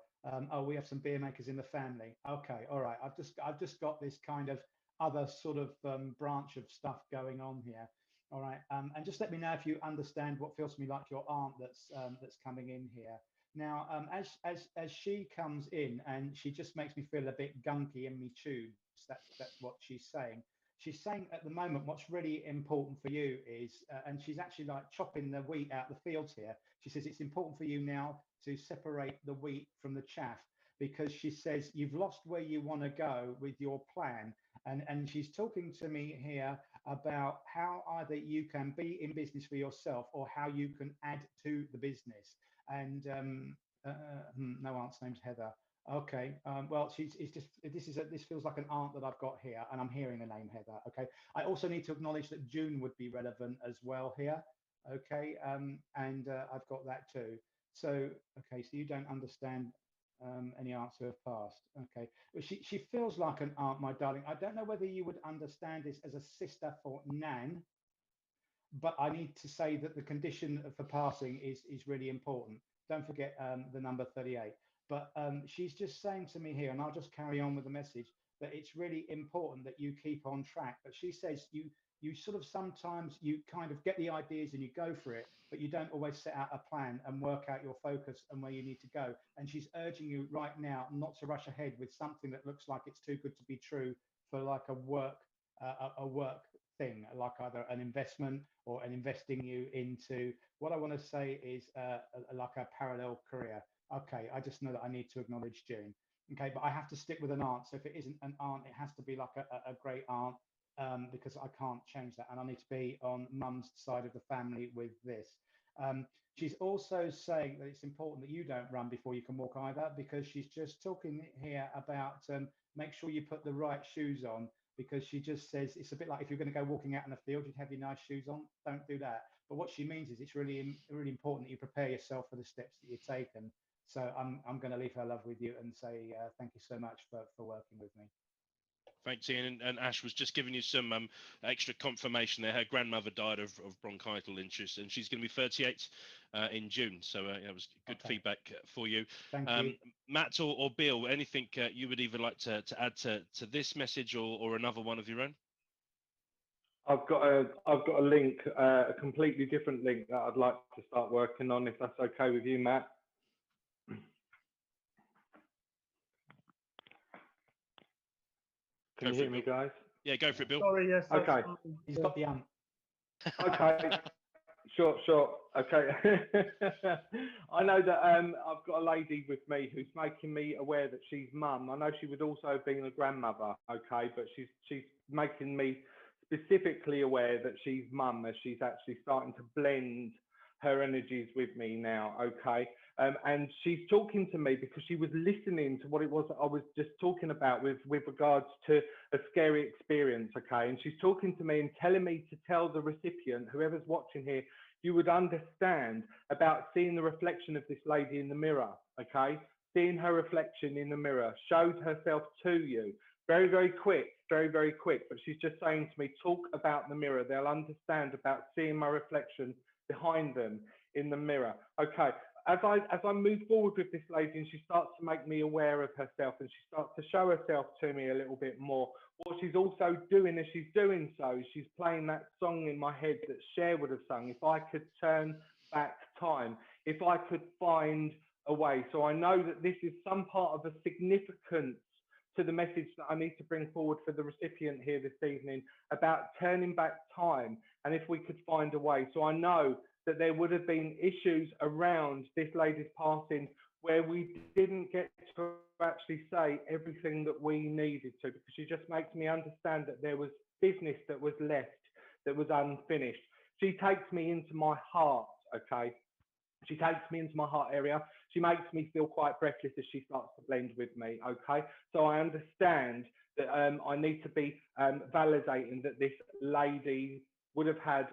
Speaker 2: Oh, we have some beer makers in the family. Okay, all right. I've just got this kind of other sort of branch of stuff going on here. All right, and just let me know if you understand what feels to me like your aunt that's coming in here. Now, as she comes in, and she just makes me feel a bit gunky in me tubes. That's what she's saying. She's saying at the moment, what's really important for you is, and she's actually like chopping the wheat out the fields here. She says it's important for you now to separate the wheat from the chaff, because she says you've lost where you want to go with your plan, and she's talking to me here about how either you can be in business for yourself or how you can add to the business. And no aunt's name's Heather. Okay. Well, this feels like an aunt that I've got here, and I'm hearing the name Heather. Okay. I also need to acknowledge that June would be relevant as well here. Okay. And I've got that too. So, okay. So you don't understand any aunts who have passed. Okay. Well, she feels like an aunt, my darling. I don't know whether you would understand this as a sister for Nan, but I need to say that the condition for passing is really important. Don't forget the number 38. But she's just saying to me here, and I'll just carry on with the message, that it's really important that you keep on track. But she says you sort of sometimes you kind of get the ideas and you go for it, but you don't always set out a plan and work out your focus and where you need to go. And she's urging you right now not to rush ahead with something that looks like it's too good to be true for like a work thing, like either an investment or an investing you into what I want to say is like a parallel career. Okay, I just know that I need to acknowledge June. Okay, but I have to stick with an aunt. So if it isn't an aunt, it has to be like a great aunt, because I can't change that. And I need to be on mum's side of the family with this. She's also saying that it's important that you don't run before you can walk either, because she's just talking here about make sure you put the right shoes on, because she just says it's a bit like if you're going to go walking out in the field, you'd have your nice shoes on. Don't do that. But what she means is it's really, really important that you prepare yourself for the steps that you've taken. So I'm going to leave her love with you and say thank you so much for working with me.
Speaker 1: Thanks, Ian. And Ash was just giving you some extra confirmation there. Her grandmother died of bronchial injuries, and she's going to be 38 in June. So it was good feedback for you.
Speaker 2: Thank you.
Speaker 1: Matt or Bill, anything you would either like to add to this message or another one of your own?
Speaker 4: I've got a link, a completely different link that I'd like to start working on, if that's okay with you, Matt. Can you hear me, guys?
Speaker 1: Yeah, go for it, Bill.
Speaker 3: Sorry, yes.
Speaker 4: Okay.
Speaker 2: He's got the amp.
Speaker 4: Okay. Sure. Okay. I know that I've got a lady with me who's making me aware that she's mum. I know she would also have been a grandmother, okay, but she's making me specifically aware that she's mum, as she's actually starting to blend her energies with me now, okay? And she's talking to me because she was listening to what it was that I was just talking about with regards to a scary experience, okay? And she's talking to me and telling me to tell the recipient, whoever's watching here, you would understand about seeing the reflection of this lady in the mirror, okay? Seeing her reflection in the mirror, showed herself to you. Very, very quick, but she's just saying to me, talk about the mirror. They'll understand about seeing my reflection behind them in the mirror. Okay, as I move forward with this lady and she starts to make me aware of herself and she starts to show herself to me a little bit more, what she's also doing as she's doing so, she's playing that song in my head that Cher would have sung, If I Could Turn Back Time, if I could find a way. So I know that this is some part of a significance to the message that I need to bring forward for the recipient here this evening about turning back time and if we could find a way. So I know that there would have been issues around this lady's passing where we didn't get to actually say everything that we needed to, because she just makes me understand that there was business that was left, that was unfinished. She takes me into my heart, okay? She takes me into my heart area. She makes me feel quite breathless as she starts to blend with me, okay? So I understand that I need to be validating that this lady would have had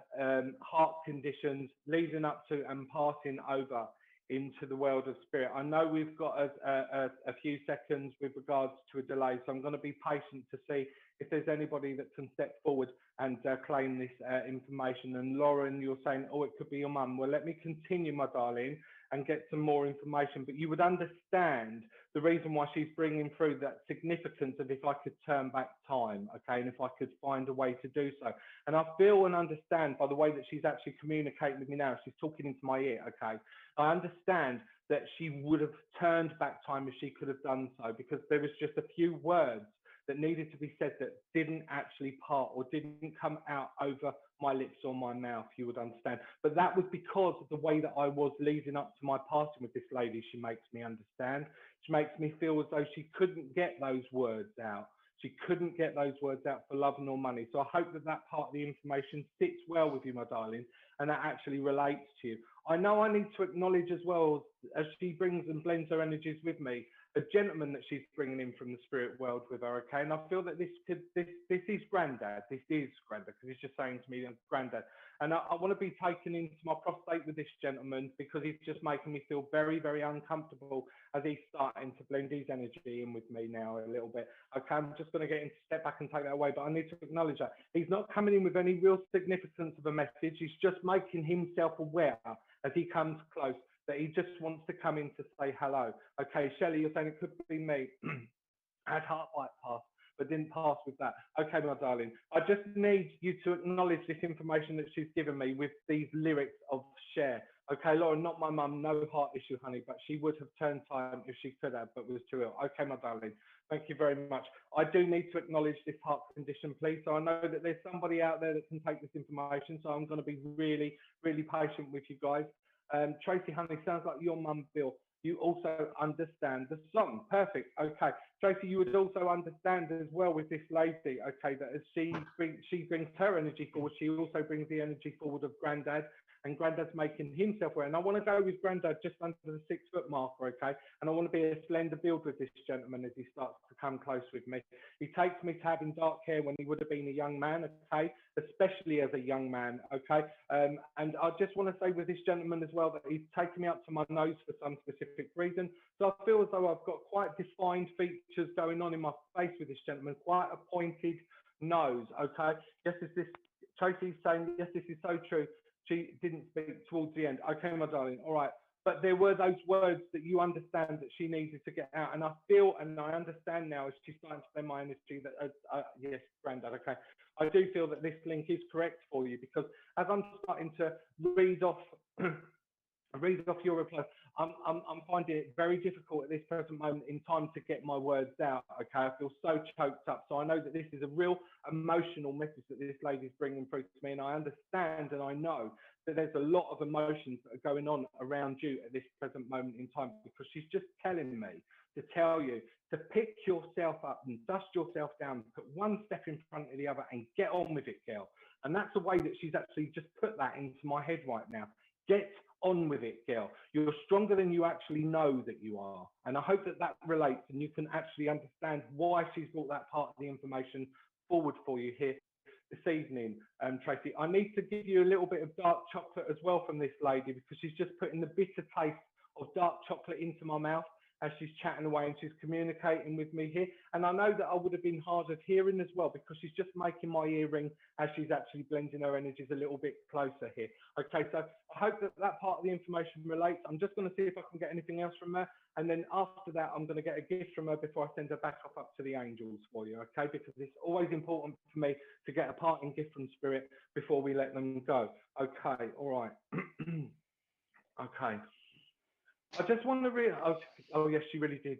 Speaker 4: heart conditions leading up to and passing over into the world of spirit. I know we've got a few seconds with regards to a delay, so I'm going to be patient to see if there's anybody that can step forward and claim this information. And Lauren, you're saying, oh, it could be your mum. Well, let me continue, my darling, and get some more information. But you would understand the reason why she's bringing through that significance of if I could turn back time, okay, and if I could find a way to do so. And I feel and understand by the way that she's actually communicating with me now, she's talking into my ear, okay, I understand that she would have turned back time if she could have done so, because there was just a few words that needed to be said that didn't actually part or didn't come out over my lips or my mouth, you would understand. But that was because of the way that I was leading up to my passing with this lady. She makes me understand. She makes me feel as though she couldn't get those words out. She couldn't get those words out for love nor money. So I hope that that part of the information sits well with you, my darling, and that actually relates to you. I know I need to acknowledge as well, as she brings and blends her energies with me, a gentleman that she's bringing in from the spirit world with her, okay? And I feel that this is Grandad. This is Grandad, because he's just saying to me, Grandad. And I want to be taken into my prostate with this gentleman, because he's just making me feel very, very uncomfortable as he's starting to blend his energy in with me now a little bit. Okay, I'm just going to get him to step back and take that away, but I need to acknowledge that. He's not coming in with any real significance of a message. He's just making himself aware as he comes close that he just wants to come in to say hello. Okay, Shelley, you're saying it could be me. I had heart bypass, but didn't pass with that. Okay, my darling, I just need you to acknowledge this information that she's given me with these lyrics of share. Okay, Lauren, not my mum, no heart issue, honey, but she would have turned time if she could have, but was too ill. Okay, my darling, thank you very much. I do need to acknowledge this heart condition, please. So I know that there's somebody out there that can take this information, so I'm going to be really, really patient with you guys. Tracy, honey, sounds like your mum, Bill. You also understand the song. Perfect. Okay. Tracy, you would also understand as well with this lady, okay, that as she brings her energy forward, she also brings the energy forward of Grandad, and Grandad's making himself aware. And I want to go with Grandad just under the 6 foot marker, okay? And I want to be a slender build with this gentleman as he starts to come close with me. He takes me to having dark hair when he would have been a young man, okay? Especially as a young man, okay? And I just want to say with this gentleman as well that he's taken me up to my nose for some specific reason. So I feel as though I've got quite defined features going on in my face with this gentleman, quite a pointed nose, okay? Yes, Tracy's saying, yes, this is so true. She didn't speak towards the end. Okay, my darling, all right. But there were those words that you understand that she needed to get out. And I feel and I understand now as she's starting to spend my energy that, yes, Grandad, okay. I do feel that this link is correct for you, because as I'm starting to read off your reply, I'm finding it very difficult at this present moment in time to get my words out, okay? I feel so choked up. So I know that this is a real emotional message that this lady's bringing through to me, and I understand and I know that there's a lot of emotions that are going on around you at this present moment in time, because she's just telling me to tell you to pick yourself up and dust yourself down, put one step in front of the other and get on with it, girl. And that's the way that she's actually just put that into my head right now. Get on with it, girl. You're stronger than you actually know that you are. And I hope that that relates and you can actually understand why she's brought that part of the information forward for you here this evening, Tracy. I need to give you a little bit of dark chocolate as well from this lady, because she's just putting the bitter taste of dark chocolate into my mouth as she's chatting away and she's communicating with me here. And I know that I would have been hard of hearing as well, because she's just making my ear ring as she's actually blending her energies a little bit closer here. Okay, so I hope that that part of the information relates. I'm just going to see if I can get anything else from her. And then after that, I'm going to get a gift from her before I send her back up to the angels for you, okay? Because it's always important for me to get a parting gift from Spirit before we let them go. Okay, all right. Okay. I just want to really, oh yes, she really did,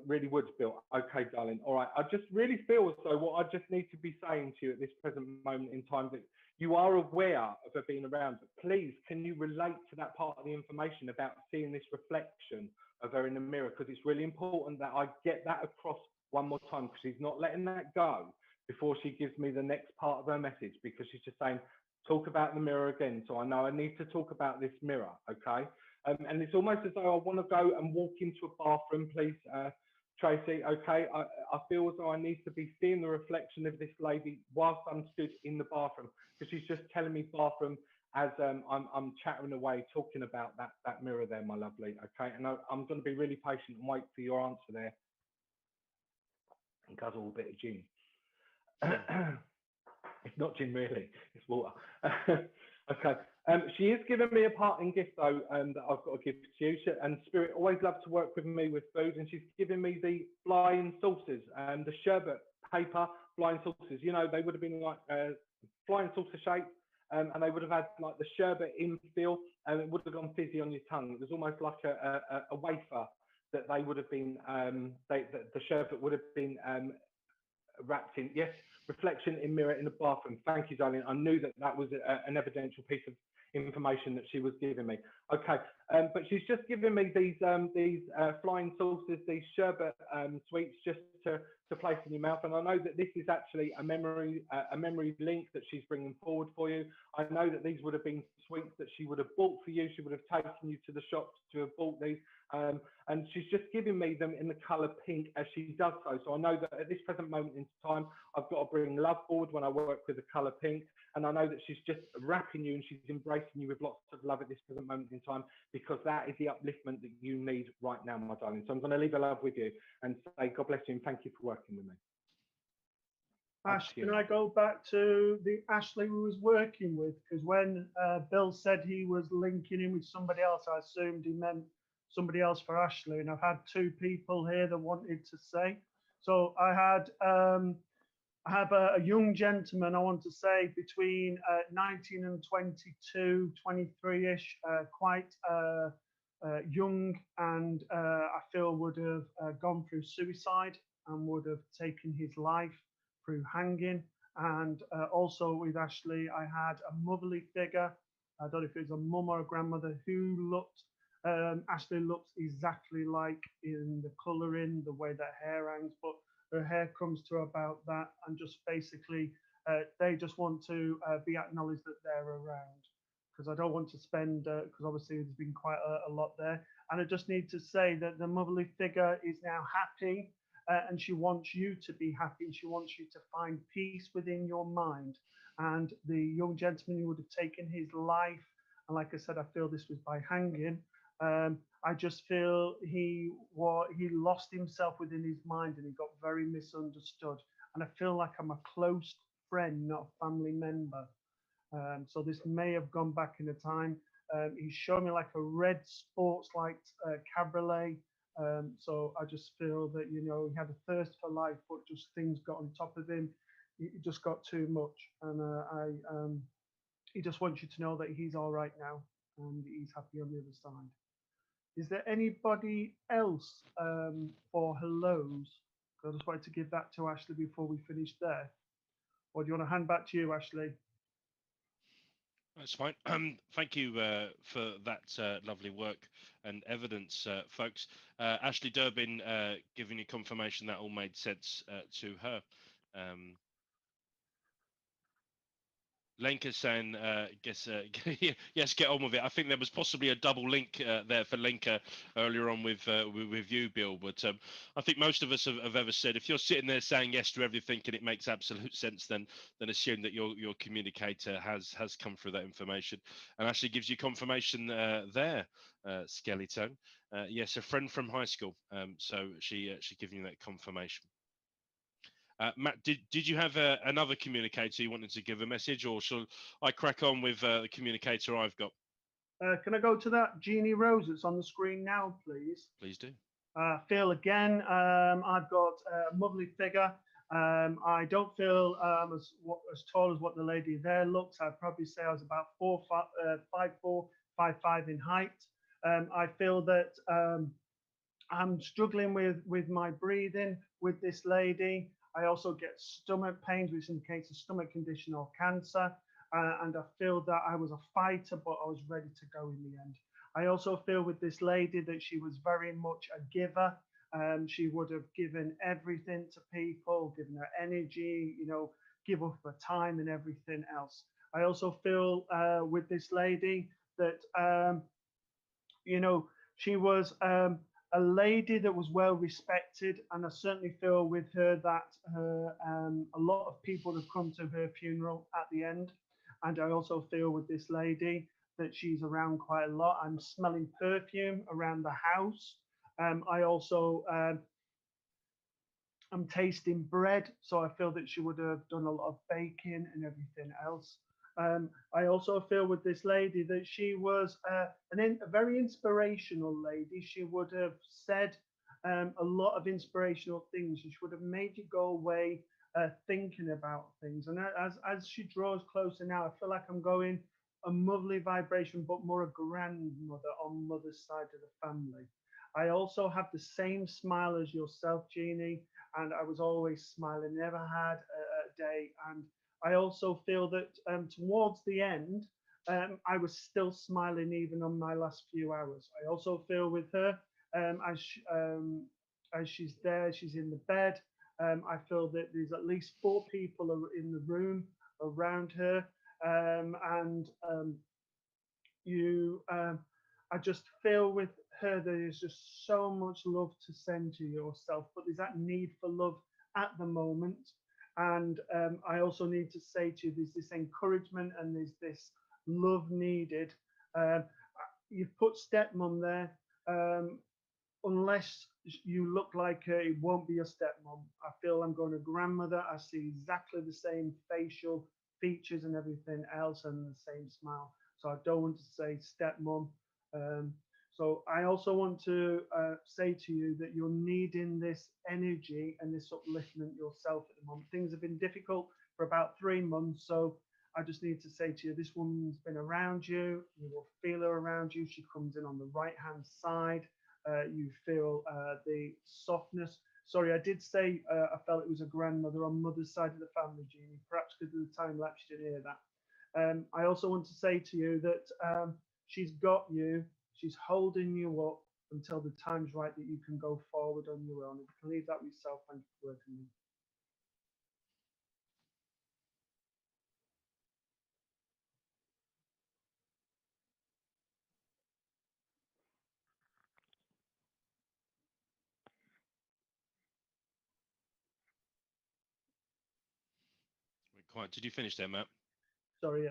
Speaker 4: really would, Bill. Okay, darling. All right. I just really feel as though what I just need to be saying to you at this present moment in time, that you are aware of her being around, but please, can you relate to that part of the information about seeing this reflection of her in the mirror? Because it's really important that I get that across one more time, because she's not letting that go before she gives me the next part of her message, because she's just saying, talk about the mirror again. So I know I need to talk about this mirror, okay? And it's almost as though I want to go and walk into a bathroom, please, Tracy, okay? I feel as though I need to be seeing the reflection of this lady whilst I'm stood in the bathroom, because she's just telling me bathroom as I'm chattering away, talking about that mirror there, my lovely, okay? And I'm going to be really patient and wait for your answer there. And guzzle a bit of gin. It's not gin, really, it's water. Okay. She is giving me a parting gift, though, that I've got to give to you. And Spirit always loves to work with me with food, and she's giving me the flying saucers, the sherbet paper flying saucers. You know, they would have been like flying saucer shape, and they would have had like the sherbet infill, and it would have gone fizzy on your tongue. It was almost like a wafer that they would have been, the sherbet would have been wrapped in. Yes, reflection in mirror in the bathroom. Thank you, darling. I knew that that was an evidential piece of information that she was giving me. Okay, But she's just given me these flying saucers, these sherbet sweets, just to place in your mouth. And I know that this is actually a memory link that she's bringing forward for you. I know that these would have been sweets that she would have bought for you. She would have taken you to the shops to have bought these. And she's just giving me them in the colour pink as she does so. So I know that at this present moment in time, I've got to bring love forward when I work with the colour pink. And I know that she's just wrapping you and she's embracing you with lots of love at this present moment in time, because that is the upliftment that you need right now, my darling. So I'm going to leave a love with you and say God bless you and thank you for working with me.
Speaker 3: Ash, can I go back to the Ashley we was working with? Because when Bill said he was linking in with somebody else, I assumed he meant somebody else for Ashley. And I've had 2 people here that wanted to say. So I have a young gentleman, I want to say, between 19 and 22, 23-ish, quite young, and I feel would have gone through suicide and would have taken his life through hanging. And also with Ashley, I had a motherly figure. I don't know if it was a mum or a grandmother who looked, Ashley looks exactly like in the colouring, the way that hair hangs, but her hair comes to about that, and just basically they just want to be acknowledged that they're around, because I don't want to spend, because obviously there's been quite a lot there, and I just need to say that the motherly figure is now happy, and she wants you to be happy, and she wants you to find peace within your mind. And the young gentleman who would have taken his life, and like I said, I feel this was by hanging. I just feel he lost himself within his mind, and he got very misunderstood. And I feel like I'm a close friend, not a family member. So this may have gone back in the time. He's shown me like a red sports like cabriolet. So I just feel that, you know, he had a thirst for life, but just things got on top of him. It just got too much. And he just wants you to know that he's all right now and he's happy on the other side. Is there anybody else for hellos? I just wanted to give that to Ashley before we finish there. Or do you want to hand back to you, Ashley?
Speaker 1: That's fine. Thank you for that lovely work and evidence, folks. Ashley Durbin giving you confirmation that all made sense to her. Lenka saying, yes, get on with it. I think there was possibly a double link there for Lenka earlier on with you, Bill. But I think most of us have ever said, if you're sitting there saying yes to everything and it makes absolute sense, then assume that your communicator has come through that information, and actually gives you confirmation there, Skeleton. Yes, a friend from high school. So she giving you that confirmation. Matt, did you have another communicator you wanted to give a message, or shall I crack on with the communicator I've got?
Speaker 3: Can I go to that Jeannie Rose that's on the screen now, please?
Speaker 1: Please do.
Speaker 3: Phil, again, I've got a motherly figure. I don't feel as tall as what the lady there looks. I'd probably say I was about 5'4", 5'5" in height. I feel that I'm struggling with my breathing with this lady. I also get stomach pains, which indicates a stomach condition or cancer. And I feel that I was a fighter, but I was ready to go in the end. I also feel with this lady that she was very much a giver. She would have given everything to people, given her energy, you know, give up her time and everything else. I also feel with this lady that, you know, she was a lady that was well respected, and I certainly feel with her that a lot of people have come to her funeral at the end. And I also feel with this lady that she's around quite a lot. I'm smelling perfume around the house. I also I'm tasting bread, so I feel that she would have done a lot of baking and everything else. I also feel with this lady that she was a very inspirational lady. She would have said a lot of inspirational things. She would have made you go away thinking about things. And as she draws closer now, I feel like I'm going a motherly vibration, but more a grandmother on mother's side of the family. I also have the same smile as yourself, Jeannie, and I was always smiling, never had a day. And I also feel that towards the end, I was still smiling even on my last few hours. I also feel with her as she's there, she's in the bed. I feel that there's at least 4 people in the room around her, and you. I just feel with her there is just so much love to send to yourself, but there's that need for love at the moment. And I also need to say to you, there's this encouragement and there's this love needed. Um, you've put stepmom there. Unless you look like her, it won't be your stepmom. I feel I'm going to grandmother. I see exactly the same facial features and everything else and the same smile. So I don't want to say stepmom. Um, so I also want to say to you that you're needing this energy and this upliftment yourself at the moment. Things have been difficult for about 3 months. So I just need to say to you, this woman's been around you. You will feel her around you. She comes in on the right hand side. You feel the softness. Sorry, I did say I felt it was a grandmother on mother's side of the family, Jeannie. Perhaps because of the time lapse, you didn't hear that. I also want to say to you that she's got you. She's holding you up until the time's right that you can go forward on your own. If you can leave that with yourself, thank you for working with me.
Speaker 1: Quite. Did you finish there, Matt?
Speaker 3: Sorry, yeah.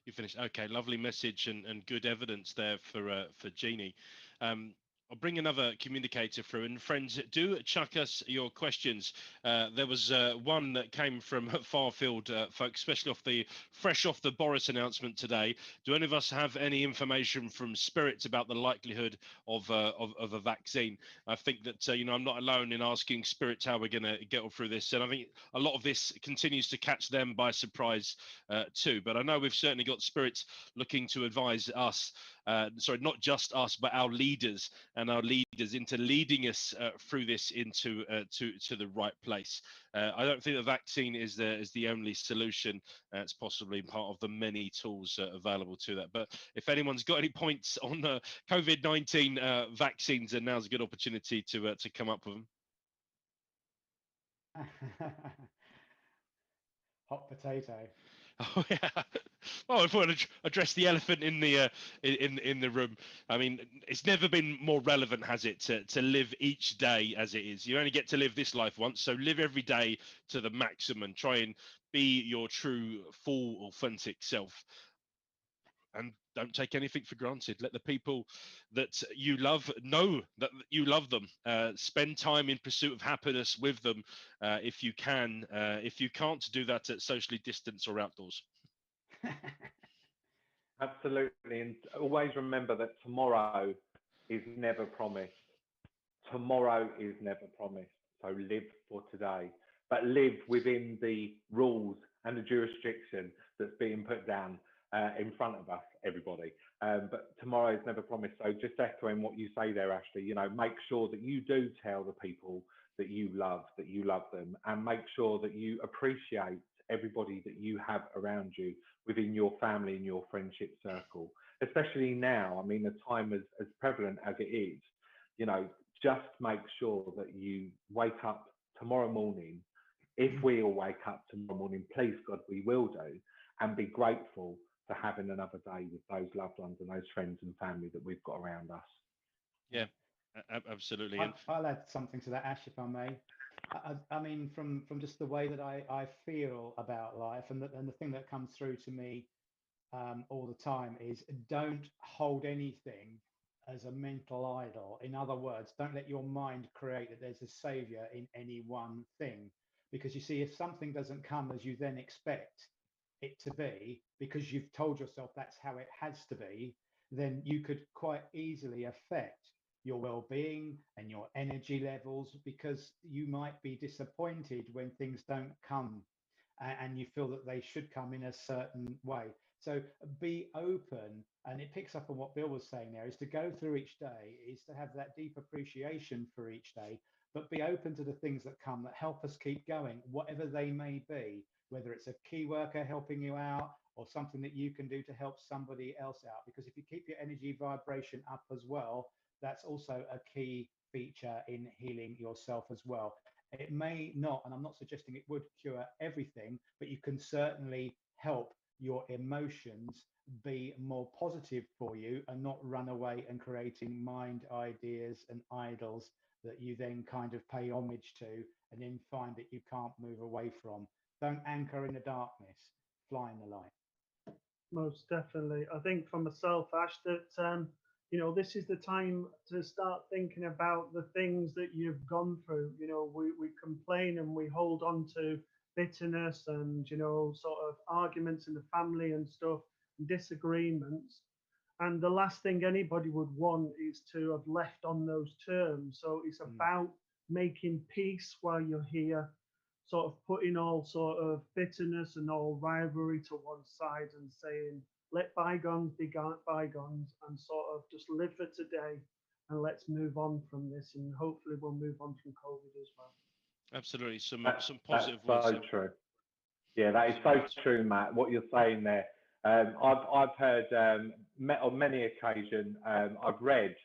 Speaker 1: You finished. Okay, lovely message and good evidence there for Jeannie. I'll bring another communicator through, and friends, do chuck us your questions. There was one that came from Farfield folks, especially fresh off the Boris announcement today. Do any of us have any information from spirits about the likelihood of a vaccine? I think that I'm not alone in asking spirits how we're going to get through this, and I think a lot of this continues to catch them by surprise too. But I know we've certainly got spirits looking to advise us. Sorry, not just us, but our leaders and our leaders into leading us through this into to the right place. I don't think the vaccine is the only solution. It's possibly part of the many tools available to that. But if anyone's got any points on COVID-19 vaccines, then now's a good opportunity to come up with them.
Speaker 2: Hot potato.
Speaker 1: Oh yeah. Well, if we want to address the elephant in the room, I mean, it's never been more relevant, has it, to live each day as it is. You only get to live this life once, so live every day to the maximum. Try and be your true, full, authentic self, and don't take anything for granted. Let the people that you love know that you love them. Spend time in pursuit of happiness with them, if you can. If you can't, do that at socially distance or outdoors.
Speaker 4: Absolutely. And always remember that tomorrow is never promised. Tomorrow is never promised. So live for today, but live within the rules and the jurisdiction that's being put down in front of us, everybody. But tomorrow is never promised. So just echoing what you say there, Ashley, make sure that you do tell the people that you love them, and make sure that you appreciate everybody that you have around you within your family and your friendship circle, especially now. I mean, the time as prevalent as it is, just make sure that you wake up tomorrow morning. If we all wake up tomorrow morning, please God, we will do, and be grateful for having another day with those loved ones and those friends and family that we've got around us.
Speaker 1: Yeah, absolutely.
Speaker 2: I'll add something to that, Ash, if I may. I mean, from just the way that I feel about life, and the thing that comes through to me all the time is, don't hold anything as a mental idol. In other words, don't let your mind create that there's a savior in any one thing. Because you see, if something doesn't come as you then expect it to be, because you've told yourself that's how it has to be, then you could quite easily affect your well-being and your energy levels, because you might be disappointed when things don't come and you feel that they should come in a certain way. So be open, and it picks up on what Bill was saying there, is to go through each day, is to have that deep appreciation for each day, but be open to the things that come that help us keep going, whatever they may be. whether it's a key worker helping you out or something that you can do to help somebody else out. Because if you keep your energy vibration up as well, that's also a key feature in healing yourself as well. It may not, and I'm not suggesting it would cure everything, but you can certainly help your emotions be more positive for you and not run away and creating mind ideas and idols that you then kind of pay homage to and then find that you can't move away from. Don't anchor in the darkness, fly in the light.
Speaker 3: Most definitely. I think for myself, Ash, that you know, this is the time to start thinking about the things that you've gone through. You know, we complain and we hold on to bitterness and, you know, sort of arguments in the family and stuff, and disagreements. And the last thing anybody would want is to have left on those terms. So it's about making peace while you're here, sort of putting all sort of bitterness and all rivalry to one side and saying, let bygones be bygones, and sort of just live for today and let's move on from this, and hopefully we'll move on from COVID as well.
Speaker 1: Absolutely, some
Speaker 4: that's
Speaker 1: positive words.
Speaker 4: so true. Yeah, that is so true, Matt. What you're saying there. I've heard on many occasions. I've read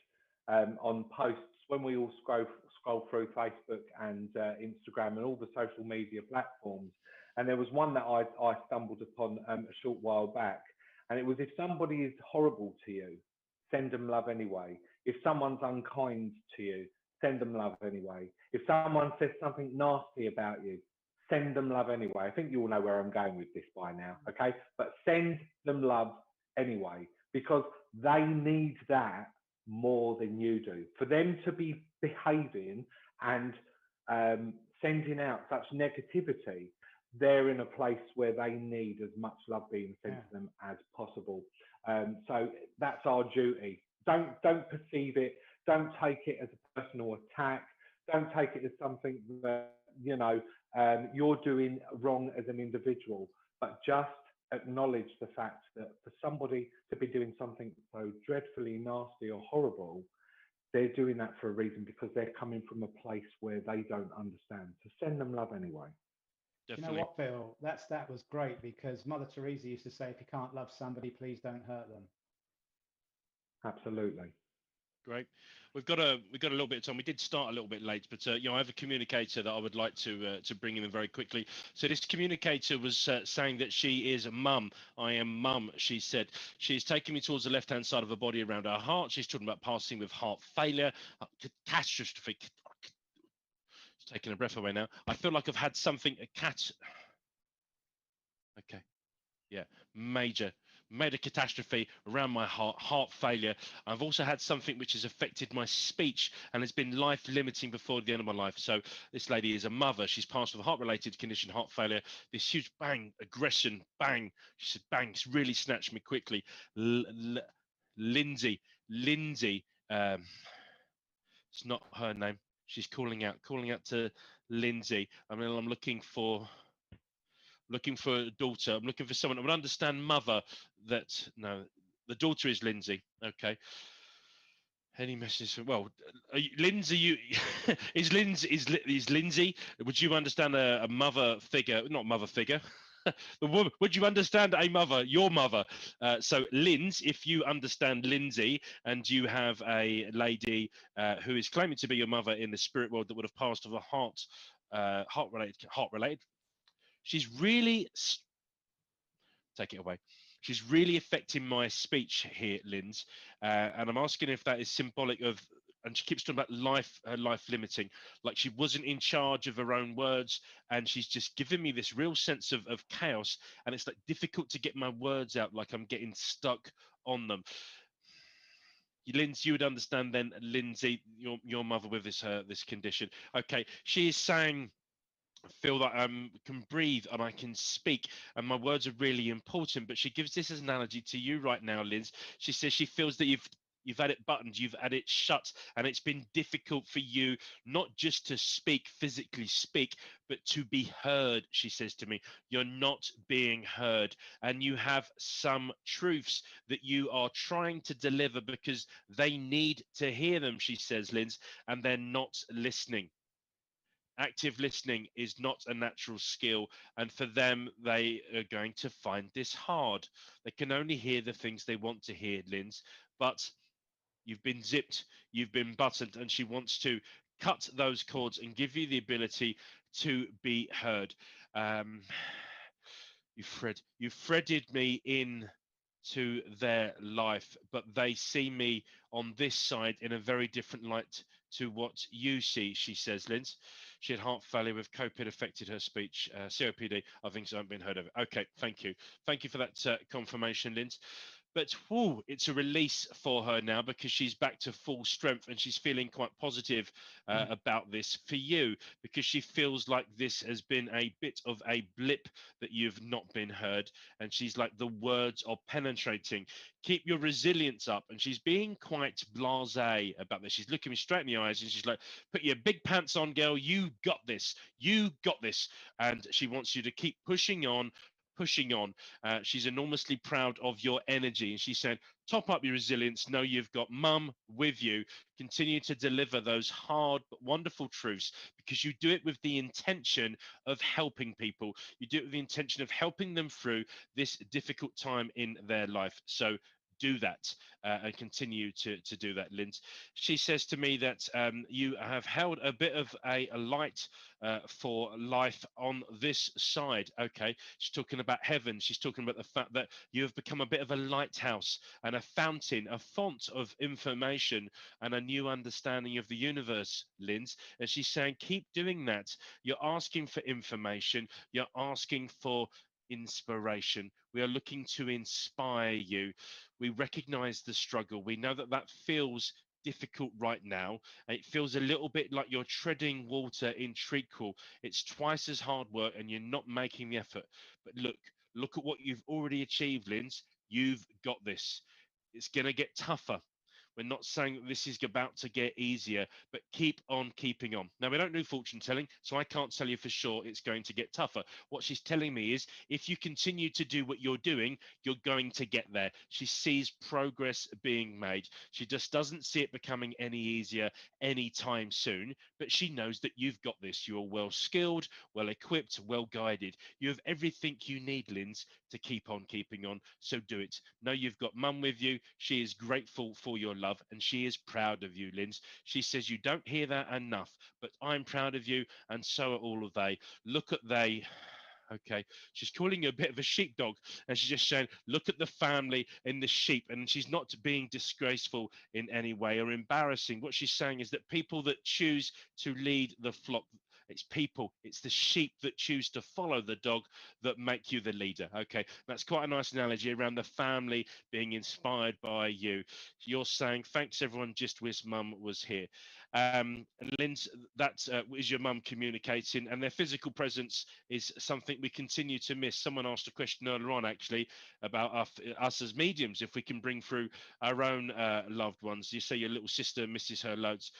Speaker 4: on posts when we all scroll through Facebook and Instagram and all the social media platforms, and there was one that I stumbled upon a short while back. And it was, if somebody is horrible to you, send them love anyway. If someone's unkind to you, send them love anyway. If someone says something nasty about you, send them love anyway. I think you all know where I'm going with this by now, okay? But send them love anyway, because they need that more than you do. For them to be behaving and sending out such negativity, they're in a place where they need as much love being sent to them as possible. So that's our duty. Don't perceive it. Don't take it as a personal attack. Don't take it as something that, you know, you're doing wrong as an individual. But just acknowledge the fact that for somebody to be doing something so dreadfully nasty or horrible, they're doing that for a reason, because they're coming from a place where they don't understand. So send them love anyway.
Speaker 1: Definitely.
Speaker 2: You know what, Phil? That was great, because Mother Teresa used to say, if you can't love somebody, please don't hurt them.
Speaker 4: Absolutely.
Speaker 1: Great. We've got a little bit of time. We did start a little bit late, but you know, I have a communicator that I would like to bring in very quickly. So this communicator was saying that she is a mum. I am mum, she said. She's taking me towards the left-hand side of her body around her heart. She's talking about passing with heart failure, catastrophe. Taking a breath away now. I feel like I've had something, okay, yeah, major catastrophe around my heart failure. I've also had something which has affected my speech and has been life limiting before the end of my life. So this lady is a mother. She's passed with a heart related condition, heart failure. This huge bang, aggression, bang. She said, bang, it's really snatched me quickly. Lindsay, it's not her name. She's calling out to Lindsay. I mean, I'm looking for a daughter. I'm looking for someone that would understand mother. That no, the daughter is Lindsay. Okay. Any message? Well, Lindsay, you is Lindsay? Would you understand a mother figure? Not mother figure. The woman, would you understand a mother, your mother? So Linz, if you understand Lindsay and you have a lady who is claiming to be your mother in the spirit world that would have passed of a heart related, she's really, take it away. She's really affecting my speech here, Linz, and I'm asking if that is symbolic of. And she keeps talking about her life limiting, like she wasn't in charge of her own words, and she's just giving me this real sense of chaos, and it's like difficult to get my words out, like I'm getting stuck on them. Lindsay, you would understand then, Lindsay, your mother with this condition. Okay, she is saying, I feel that I can breathe and I can speak, and my words are really important. But she gives this as an analogy to you right now, Liz. She says she feels that you've had it buttoned, you've had it shut, and it's been difficult for you not just to physically speak, but to be heard. She says to me, you're not being heard, and you have some truths that you are trying to deliver because they need to hear them, she says, Linz, and they're not listening. Active listening is not a natural skill, and for them, they are going to find this hard. They can only hear the things they want to hear, Linz, but you've been zipped, you've been buttoned, and she wants to cut those cords and give you the ability to be heard. Um, you've threaded me in to their life, but they see me on this side in a very different light to what you see, she says, Linz. She had heart failure with COVID affected her speech. COPD, I think so, I haven't been heard of it. Okay, thank you. Thank you for that confirmation, Linz. But whoo, it's a release for her now because she's back to full strength and she's feeling quite positive about this for you, because she feels like this has been a bit of a blip that you've not been heard. And she's like, the words are penetrating. Keep your resilience up. And she's being quite blasé about this. She's looking me straight in the eyes and she's like, put your big pants on, girl. You got this. You got this. And she wants you to keep pushing on, pushing on. She's enormously proud of your energy. And she said, top up your resilience. Know you've got mum with you. Continue to deliver those hard but wonderful truths, because you do it with the intention of helping people. You do it with the intention of helping them through this difficult time in their life. So do that and continue to do that, Linz. She says to me that you have held a bit of a light for life on this side. Okay, she's talking about heaven. She's talking about the fact that you have become a bit of a lighthouse and a fountain, a font of information and a new understanding of the universe, Linz. And she's saying, keep doing that. You're asking for information. You're asking for inspiration. We are looking to inspire you. We recognize the struggle. We know that that feels difficult right now. It feels a little bit like you're treading water in treacle. It's twice as hard work and you're not making the effort. But look at what you've already achieved, Linz. You've got this. It's going to get tougher. We're not saying that this is about to get easier, but keep on keeping on. Now, we don't do fortune telling, so I can't tell you for sure it's going to get tougher. What she's telling me is if you continue to do what you're doing, you're going to get there. She sees progress being made. She just doesn't see it becoming any easier anytime soon, but she knows that you've got this. You're well skilled, well equipped, well guided. You have everything you need, Linz, to keep on keeping on. So do it. Know you've got mum with you. She is grateful for your love and she is proud of you, Linz. She says you don't hear that enough, but I'm proud of you and so are all of they. Look at they. Okay, she's calling you a bit of a sheepdog, and she's just saying, look at the family in the sheep, and she's not being disgraceful in any way or embarrassing. What she's saying is that people that choose to lead the flock, it's people, it's the sheep that choose to follow the dog that make you the leader. Okay, that's quite a nice analogy around the family being inspired by you. You're saying, thanks everyone, just wish mum was here. Linz, that is your mum communicating, and their physical presence is something we continue to miss. Someone asked a question earlier on, actually, about us as mediums, if we can bring through our own loved ones. You say your little sister misses her loads.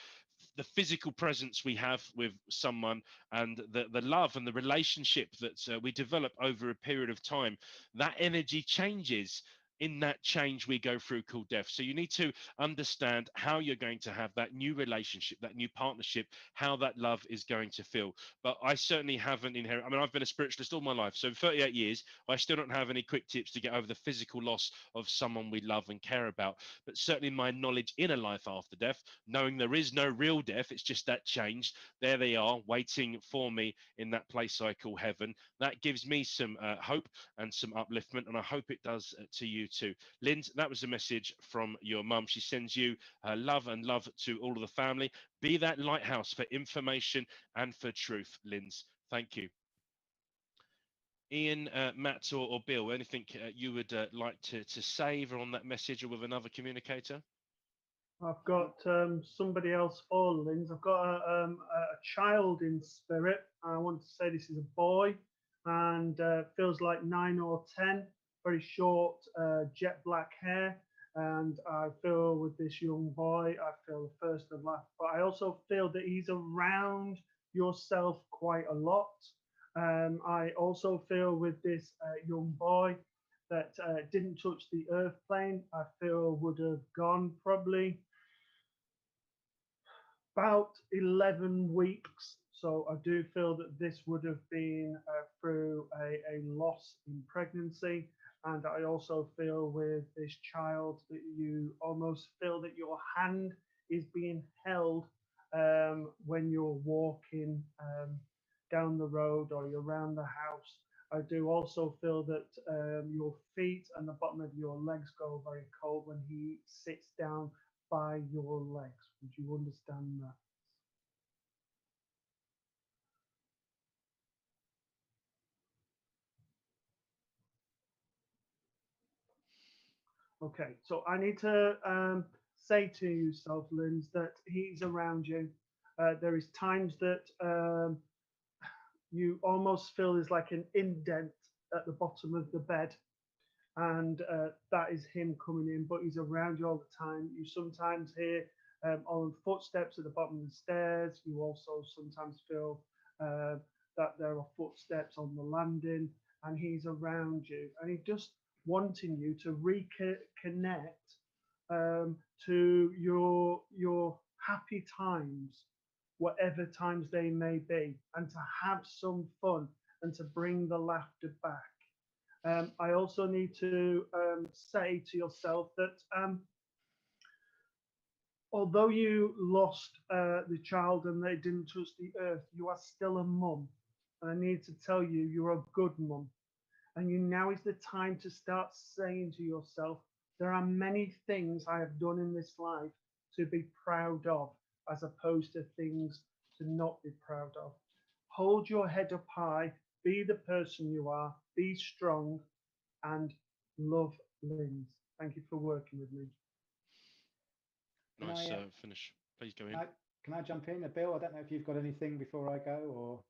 Speaker 1: The physical presence we have with someone and the love and the relationship that we develop over a period of time, that energy changes. In that change we go through called death. So you need to understand how you're going to have that new relationship, that new partnership, how that love is going to feel. But I certainly haven't inherited, I mean, I've been a spiritualist all my life. So 38 years, I still don't have any quick tips to get over the physical loss of someone we love and care about. But certainly my knowledge in a life after death, knowing there is no real death, it's just that change. There they are waiting for me in that place I call heaven. That gives me some hope and some upliftment. And I hope it does to you too. Linz, that was a message from your mum. She sends you love and love to all of the family. Be that lighthouse for information and for truth, Linz. Thank you. Iain, Matt, or Bill, anything you would like to say either on that message or with another communicator?
Speaker 3: I've got somebody else for Linz. I've got a child in spirit. I want to say this is a boy and feels like 9 or 10. Very short, jet black hair, and I feel with this young boy, I feel the first of life, but I also feel that he's around yourself quite a lot. I also feel with this young boy that didn't touch the earth plane, I feel would have gone probably about 11 weeks. So I do feel that this would have been through a loss in pregnancy. And I also feel with this child that you almost feel that your hand is being held when you're walking down the road or you're around the house. I do also feel that your feet and the bottom of your legs go very cold when he sits down by your legs. Would you understand that? Okay, so I need to say to yourself, Linz, that he's around you. There is times that you almost feel there's like an indent at the bottom of the bed, and that is him coming in, but he's around you all the time. You sometimes hear on footsteps at the bottom of the stairs. You also sometimes feel that there are footsteps on the landing, and he's around you, and he's just wanting you to reconnect to your happy times, whatever times they may be, and to have some fun and to bring the laughter back. I also need to say to yourself that although you lost the child and they didn't touch the earth, you are still a mum. And I need to tell you, you're a good mum. And now is the time to start saying to yourself, there are many things I have done in this life to be proud of, as opposed to things to not be proud of. Hold your head up high, be the person you are, be strong, and love Linz. Thank you for working with me.
Speaker 1: Nice finish. Please go in.
Speaker 2: Can I jump in, Bill? I don't know if you've got anything before I go, or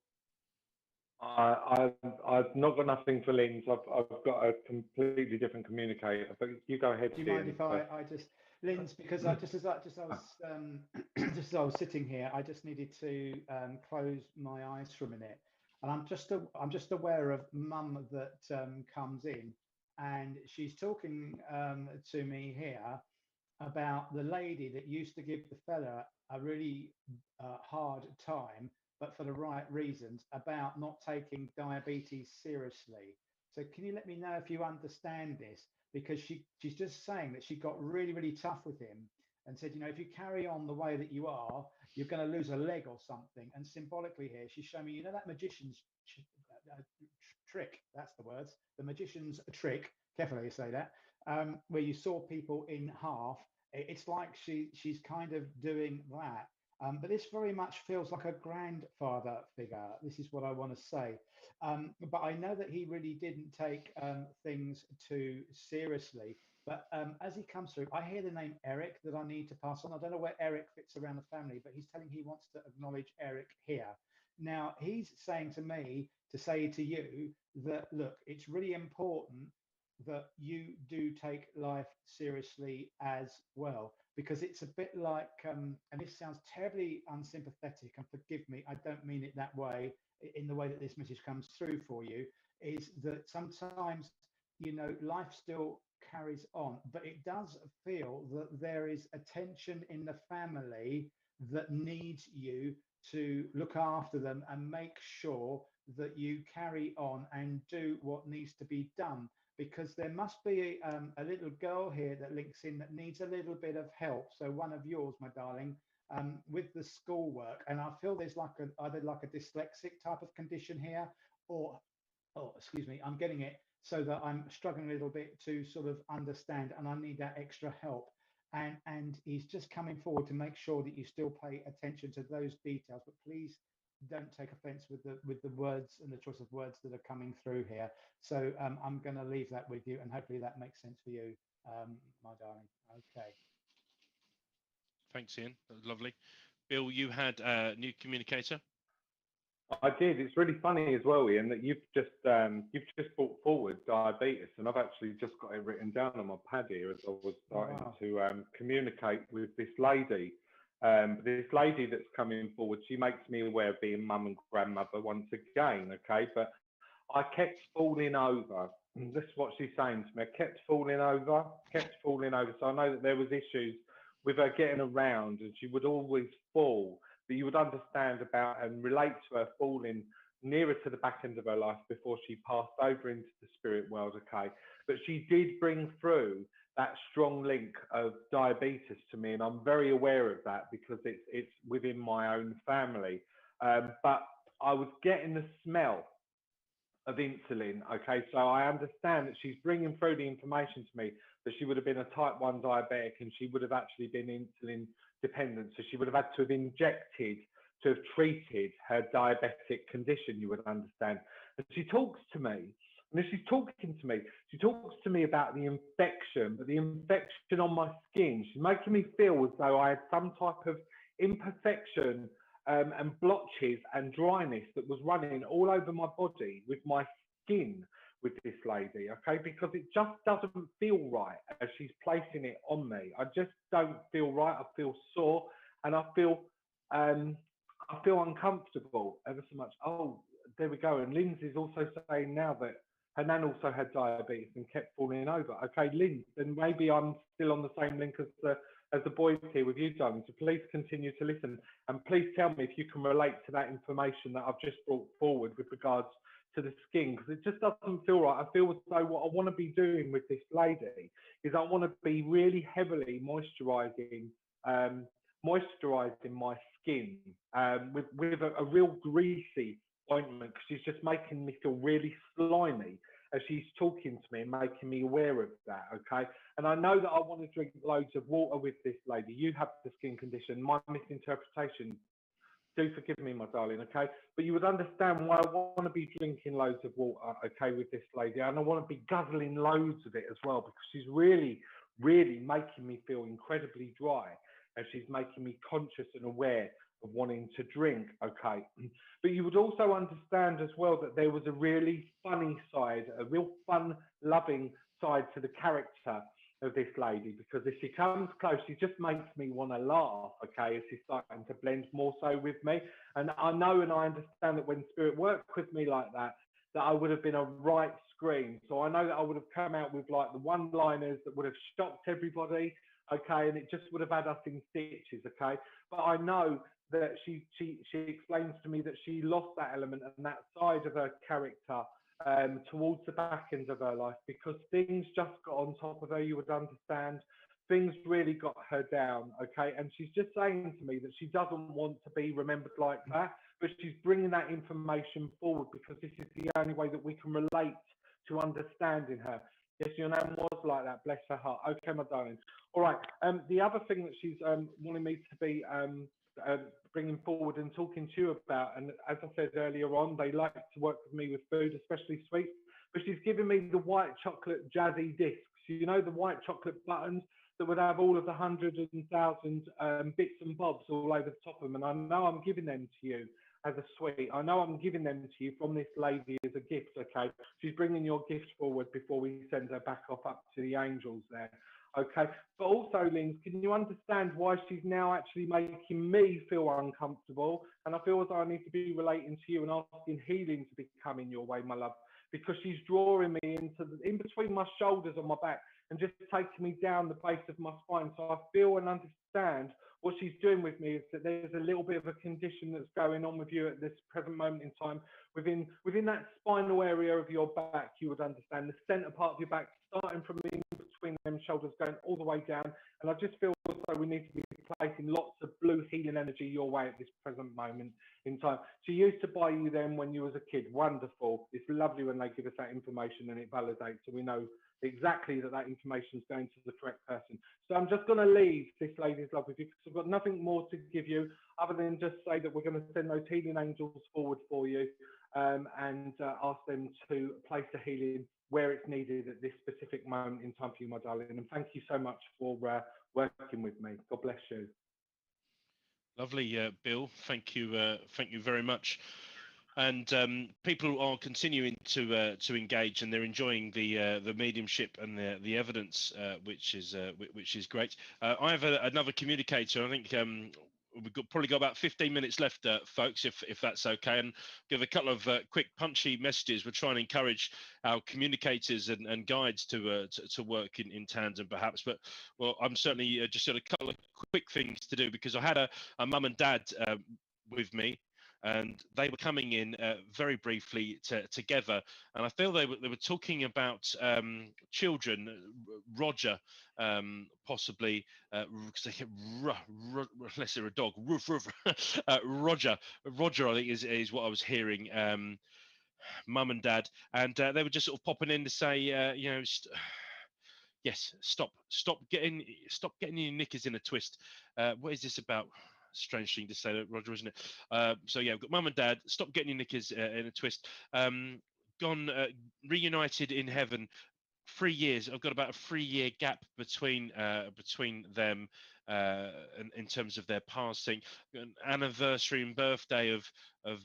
Speaker 4: I've not got nothing for Linz. I've got a completely different communicator. But you go ahead.
Speaker 2: Do you mind if I just, Linz, because just as I was sitting here, I just needed to close my eyes for a minute, and I'm just aware of Mum that comes in, and she's talking to me here about the lady that used to give the fella a really hard time, but for the right reasons, about not taking diabetes seriously. So can you let me know if you understand this? Because she's just saying that she got really, really tough with him and said, you know, if you carry on the way that you are, you're going to lose a leg or something. And symbolically here, she's showing me, you know, that magician's trick, that's the words, the magician's trick, careful how you say that, where you saw people in half. It's like she's kind of doing that. But this very much feels like a grandfather figure. This is what I want to say. But I know that he really didn't take things too seriously. But as he comes through, I hear the name Eric that I need to pass on. I don't know where Eric fits around the family, but he's telling he wants to acknowledge Eric here. Now, he's saying to me to say to you that, look, it's really important that you do take life seriously as well, because it's a bit like, and this sounds terribly unsympathetic, and forgive me, I don't mean it that way, in the way that this message comes through for you, is that sometimes, you know, life still carries on, but it does feel that there is a tension in the family that needs you to look after them and make sure that you carry on and do what needs to be done. Because there must be a little girl here that links in that needs a little bit of help. So one of yours, my darling, with the schoolwork. And I feel there's like either like a dyslexic type of condition here, or, oh, excuse me, I'm getting it so that I'm struggling a little bit to sort of understand, and I need that extra help. And he's just coming forward to make sure that you still pay attention to those details. But please don't take offense with the words and the choice of words that are coming through here. So I'm going to leave that with you, and hopefully that makes sense for you, my darling. Okay.
Speaker 1: Thanks, Iain. That was lovely. Bill, you had a new communicator.
Speaker 4: I did. It's really funny as well, Iain, that you've just brought forward diabetes, and I've actually just got it written down on my pad here as I was starting to communicate with this lady. This lady that's coming forward, she makes me aware of being mum and grandmother once again, okay? But I kept falling over. This is what she's saying to me. I kept falling over. So I know that there was issues with her getting around, and she would always fall. that you would understand about and relate to her falling nearer to the back end of her life before she passed over into the spirit world, okay? But she did bring through that strong link of diabetes to me, and I'm very aware of that because it's within my own family. But I was getting the smell of insulin, okay? So I understand that she's bringing through the information to me that she would have been a type 1 diabetic and she would have actually been insulin dependent. So she would have had to have injected to have treated her diabetic condition, you would understand. And she talks to me, and as she's talking to me, she talks to me about the infection, but the infection on my skin. She's making me feel as though I had some type of imperfection and blotches and dryness that was running all over my body with my skin with this lady, okay? Because it just doesn't feel right as she's placing it on me. I just don't feel right. I feel sore and I feel uncomfortable ever so much. Oh, there we go. And Lindsay's also saying now that her nan also had diabetes and kept falling over. Okay, Lynn, then maybe I'm still on the same link as the boys here with you, darling. So please continue to listen. And please tell me if you can relate to that information that I've just brought forward with regards to the skin, because it just doesn't feel right. I feel as though what I want to be doing with this lady is I want to be really heavily moisturizing my skin with a real greasy ointment, because she's just making me feel really slimy as she's talking to me and making me aware of that, okay? And I know that I want to drink loads of water with this lady. You have the skin condition. My misinterpretation, do forgive me, my darling, okay? But you would understand why I want to be drinking loads of water, okay, with this lady. And I want to be guzzling loads of it as well, because she's really, really making me feel incredibly dry, and she's making me conscious and aware of wanting to drink, okay? But you would also understand as well that there was a really funny side, a real fun, loving side to the character of this lady, because if she comes close, she just makes me want to laugh, okay, as she's starting to blend more so with me. And I know and I understand that when spirit worked with me like that, that I would have been a right scream. So I know that I would have come out with like the one-liners that would have shocked everybody, okay, and it just would have had us in stitches, okay? But I know that she explains to me that she lost that element and that side of her character towards the back end of her life, because things just got on top of her, you would understand. Things really got her down, okay? And she's just saying to me that she doesn't want to be remembered like that, but she's bringing that information forward because this is the only way that we can relate to understanding her. Yes, your name was like that, bless her heart. Okay, my darling. All right, the other thing that she's wanting me to be bringing forward and talking to you about, and as I said earlier on, they like to work with me with food, especially sweets, but she's giving me the white chocolate jazzy discs, you know, the white chocolate buttons that would have all of the hundreds and thousands bits and bobs all over the top of them, and I know I'm giving them to you as a sweet. I know I'm giving them to you from this lady as a gift, okay? She's bringing your gift forward before we send her back off up to the angels there. Okay, but also, Lynn, can you understand why she's now actually making me feel uncomfortable? And I feel as though I need to be relating to you and asking healing to be coming your way, my love, because she's drawing me into in between my shoulders on my back and just taking me down the base of my spine. So I feel and understand what she's doing with me is that there's a little bit of a condition that's going on with you at this present moment in time. Within that spinal area of your back, you would understand the center part of your back, starting from in between them shoulders, going all the way down. And I just feel as though we need to be placing lots of blue healing energy your way at this present moment in time. She used to buy you them when you was a kid. Wonderful. It's lovely when they give us that information and it validates, so we know exactly that information is going to the correct person. So I'm just going to leave this lady's love with you, because I've got nothing more to give you other than just say that we're going to send those healing angels forward for you and ask them to place the healing where it's needed at this specific moment in time for you, my darling. And thank you so much for working with me. God bless you.
Speaker 1: Lovely, Bill. Thank you very much. And people are continuing to engage, and they're enjoying the mediumship and the evidence, which is great. I have another communicator. I think we've probably got about 15 minutes left, folks, if that's okay, and give a couple of quick punchy messages. We're trying to encourage our communicators and guides to work in tandem, perhaps. But well, I'm certainly just got a couple of quick things to do, because I had a mum and dad with me, and they were coming in very briefly together, and I feel they were talking about children. Roger, possibly, because they kept unless they're a dog. Roger, I think is what I was hearing. Mum and dad, and they were just sort of popping in to say, yes, stop getting your knickers in a twist. What is this about? Strange thing to say, Roger, isn't it? So yeah, we've got mum and dad. Stop getting your knickers in a twist. Gone reunited in heaven. 3 years. I've got about a 3-year gap between them in terms of their passing. An anniversary and birthday of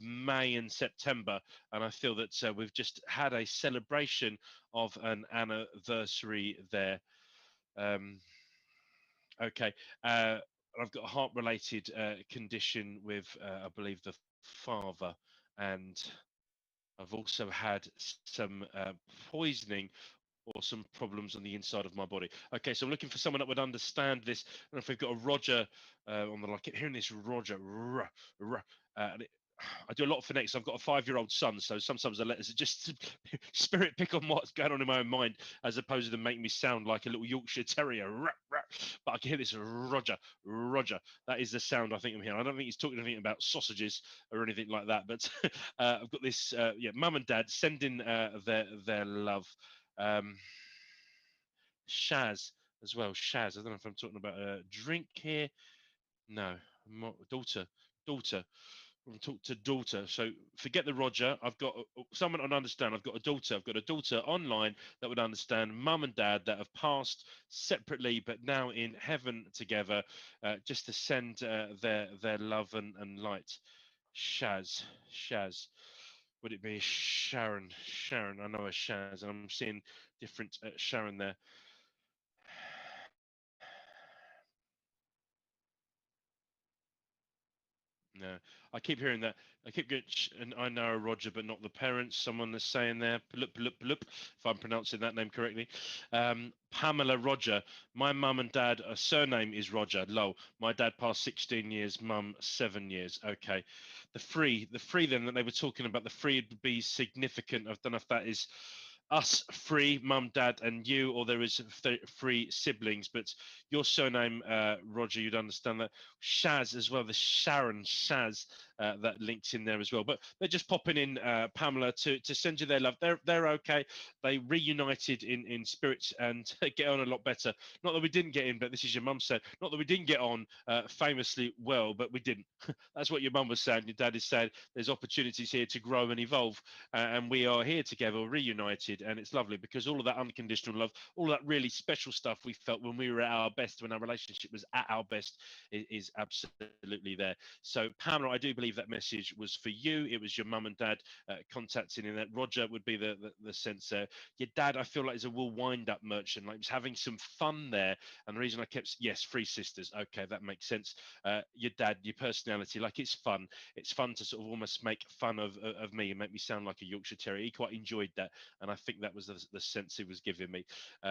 Speaker 1: May and September, and I feel that we've just had a celebration of an anniversary there. Okay. I've got a heart-related condition with, I believe, the father, and I've also had some poisoning or some problems on the inside of my body. Okay, so I'm looking for someone that would understand this. I don't know if we've got a Roger on the line. I keep hearing this Roger. And I do a lot of phonetics. I've got a 5-year-old son, so sometimes the letters are just spirit pick on what's going on in my own mind, as opposed to making me sound like a little Yorkshire Terrier. But I can hear this Roger. That is the sound I think I'm hearing. I don't think he's talking anything about sausages or anything like that. But I've got this, mum and dad sending their love. Shaz as well. Shaz. I don't know if I'm talking about a drink here. No, daughter. I'm talking to daughter. So forget the Roger. I've got someone to understand. I've got a daughter. I've got a daughter online that would understand. Mum and dad that have passed separately, but now in heaven together, just to send their love and light. Shaz. Would it be Sharon? I know a Shaz, and I'm seeing different Sharon there. No, I keep hearing that. I keep getting, and I know a Roger, but not the parents. Someone is saying there, if I'm pronouncing that name correctly. Pamela Roger. My mum and dad, surname is Roger. Lol. My dad passed 16 years, mum 7 years. Okay. The three then that they were talking about, the three would be significant. I don't know if that is us three, mum, dad, and you, or there is three siblings, but your surname, Roger, you'd understand that. Shaz as well, the Sharon Shaz that links in there as well. But they're just popping in, Pamela, to send you their love. They're okay. They reunited in spirits and get on a lot better. Not that we didn't get in, but this is your mum said. Not that we didn't get on famously well, but we didn't. That's what your mum was saying. Your dad is saying there's opportunities here to grow and evolve, and we are here together, reunited, and it's lovely because all of that unconditional love, all of that really special stuff we felt when we were at our best, when our relationship was at our best, is absolutely there. So Pamela, I do believe that message was for you. It was your mum and dad contacting in that. Roger would be the sense there. Your dad, I feel like, is a real wind-up merchant. Like he was having some fun there, and the reason I kept, yes, 3 sisters. Okay, that makes sense. Your dad, your personality, like it's fun. It's fun to sort of almost make fun of me and make me sound like a Yorkshire Terrier. He quite enjoyed that, and I think that was the sense he was giving me.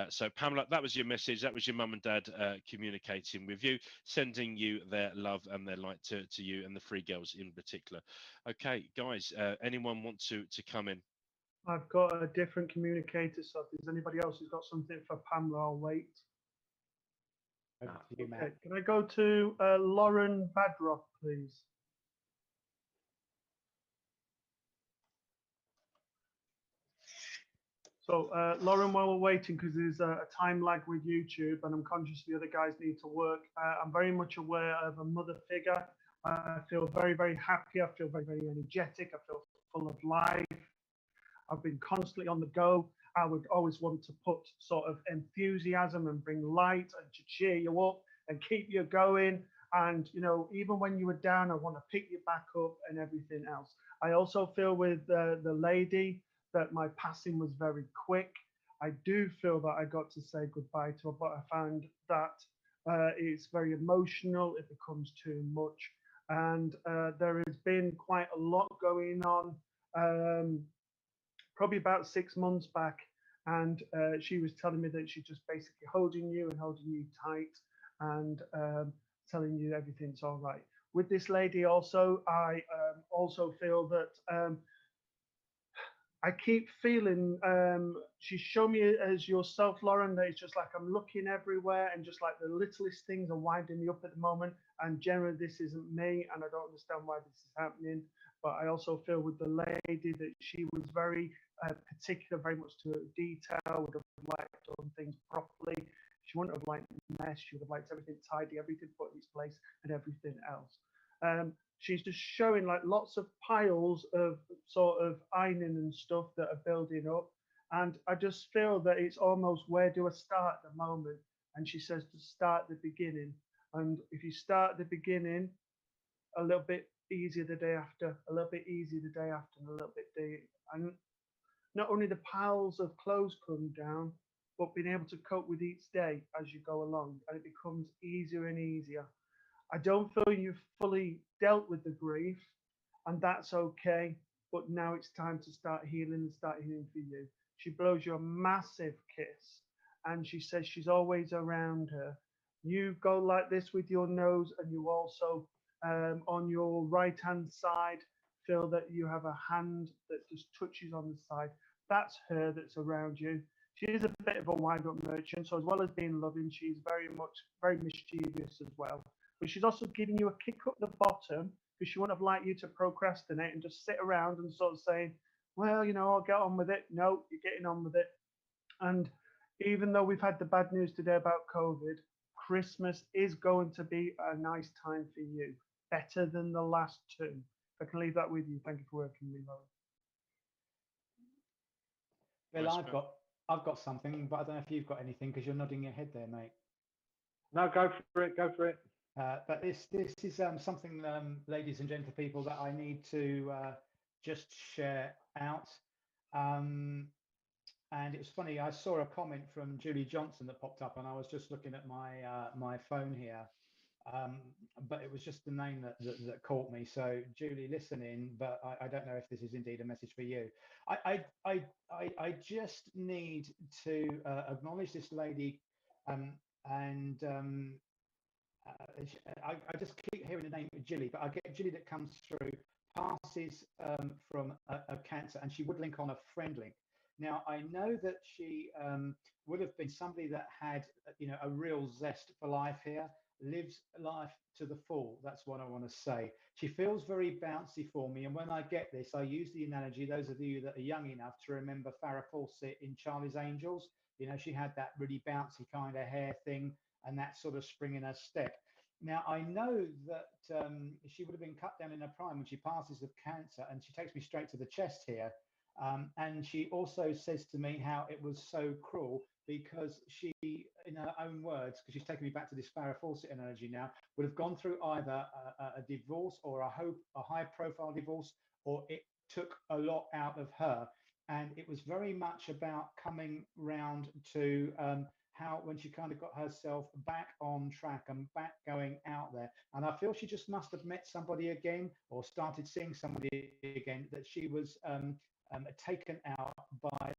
Speaker 1: So Pamela, that was your message. That was your mum and dad communicating with you, sending you their love and their light to you and the 3 girls in particular. Okay, guys, anyone want to come in?
Speaker 3: I've got a different communicator, so if there's anybody else who's got something for Pamela, I'll wait.
Speaker 2: Over to you, Matt.
Speaker 3: Okay, can I go to Lauren Badrock, please? So, Lauren, while we're waiting, because there's a time lag with YouTube, and I'm conscious the other guys need to work, I'm very much aware of a mother figure. I feel very, very happy. I feel very, very energetic. I feel full of life. I've been constantly on the go. I would always want to put sort of enthusiasm and bring light and to cheer you up and keep you going. And, you know, even when you were down, I want to pick you back up and everything else. I also feel with the lady that my passing was very quick. I do feel that I got to say goodbye to her, but I found that It's very emotional. It becomes too much. And there has been quite a lot going on, probably about 6 months back. And she was telling me that she's just basically holding you and holding you tight and telling you everything's all right. With this lady also, I also feel that I keep feeling she's shown me as yourself, Lauren, that it's just like I'm looking everywhere and just like the littlest things are winding me up at the moment. And generally, this isn't me, and I don't understand why this is happening. But I also feel with the lady that she was very particular, very much to detail, would have liked done things properly. She wouldn't have liked mess. She would have liked everything tidy, everything put in its place, and everything else. She's just showing like lots of piles of sort of ironing and stuff that are building up. And I just feel that it's almost, where do I start at the moment? And she says to start the beginning. And if you start at the beginning, a little bit easier the day after, a little bit easier the day after, and a little bit day. And not only the piles of clothes come down, but being able to cope with each day as you go along. And it becomes easier and easier. I don't feel you've fully dealt with the grief, and that's okay. But now it's time to start healing and start healing for you. She blows you a massive kiss, and she says she's always around her. You go like this with your nose, and you also, on your right hand side, feel that you have a hand that just touches on the side. That's her that's around you. She is a bit of a wind up merchant, so as well as being loving, she's very mischievous as well. But she's also giving you a kick up the bottom because she wouldn't have liked you to procrastinate and just sit around and sort of saying, well, I'll get on with it. No, you're getting on with it. And even though we've had the bad news today about COVID, Christmas is going to be a nice time for you, better than the last two. I can leave that with you. Thank you for working with me, Lauren.
Speaker 2: Bill, I've got something, but I don't know if you've got anything because you're nodding your head there, mate.
Speaker 4: No, go for it. Go for it.
Speaker 2: But this is something, ladies and gentle people, that I need to just share out. And it was funny. I saw a comment from Julie Johnson that popped up, and I was just looking at my phone here. But it was just the name that caught me. So Julie, listen in, but I don't know if this is indeed a message for you. I just need to acknowledge this lady, and I just keep hearing the name of Julie, but I get Julie that comes through, passes from a cancer, and she would link on a friend link. Now, I know that she would have been somebody that had, a real zest for life here, lives life to the full. That's what I want to say. She feels very bouncy for me. And when I get this, I use the analogy, those of you that are young enough to remember Farrah Fawcett in Charlie's Angels, she had that really bouncy kind of hair thing and that sort of spring in her step. Now, I know that she would have been cut down in her prime when she passes with cancer, and she takes me straight to the chest here. And she also says to me how it was so cruel because she, in her own words, because she's taking me back to this Farrah Fawcett analogy now, would have gone through either a divorce or a high-profile divorce, or it took a lot out of her. And it was very much about coming round to how, when she kind of got herself back on track and back going out there. And I feel she just must have met somebody again or started seeing somebody again, that she was taken out by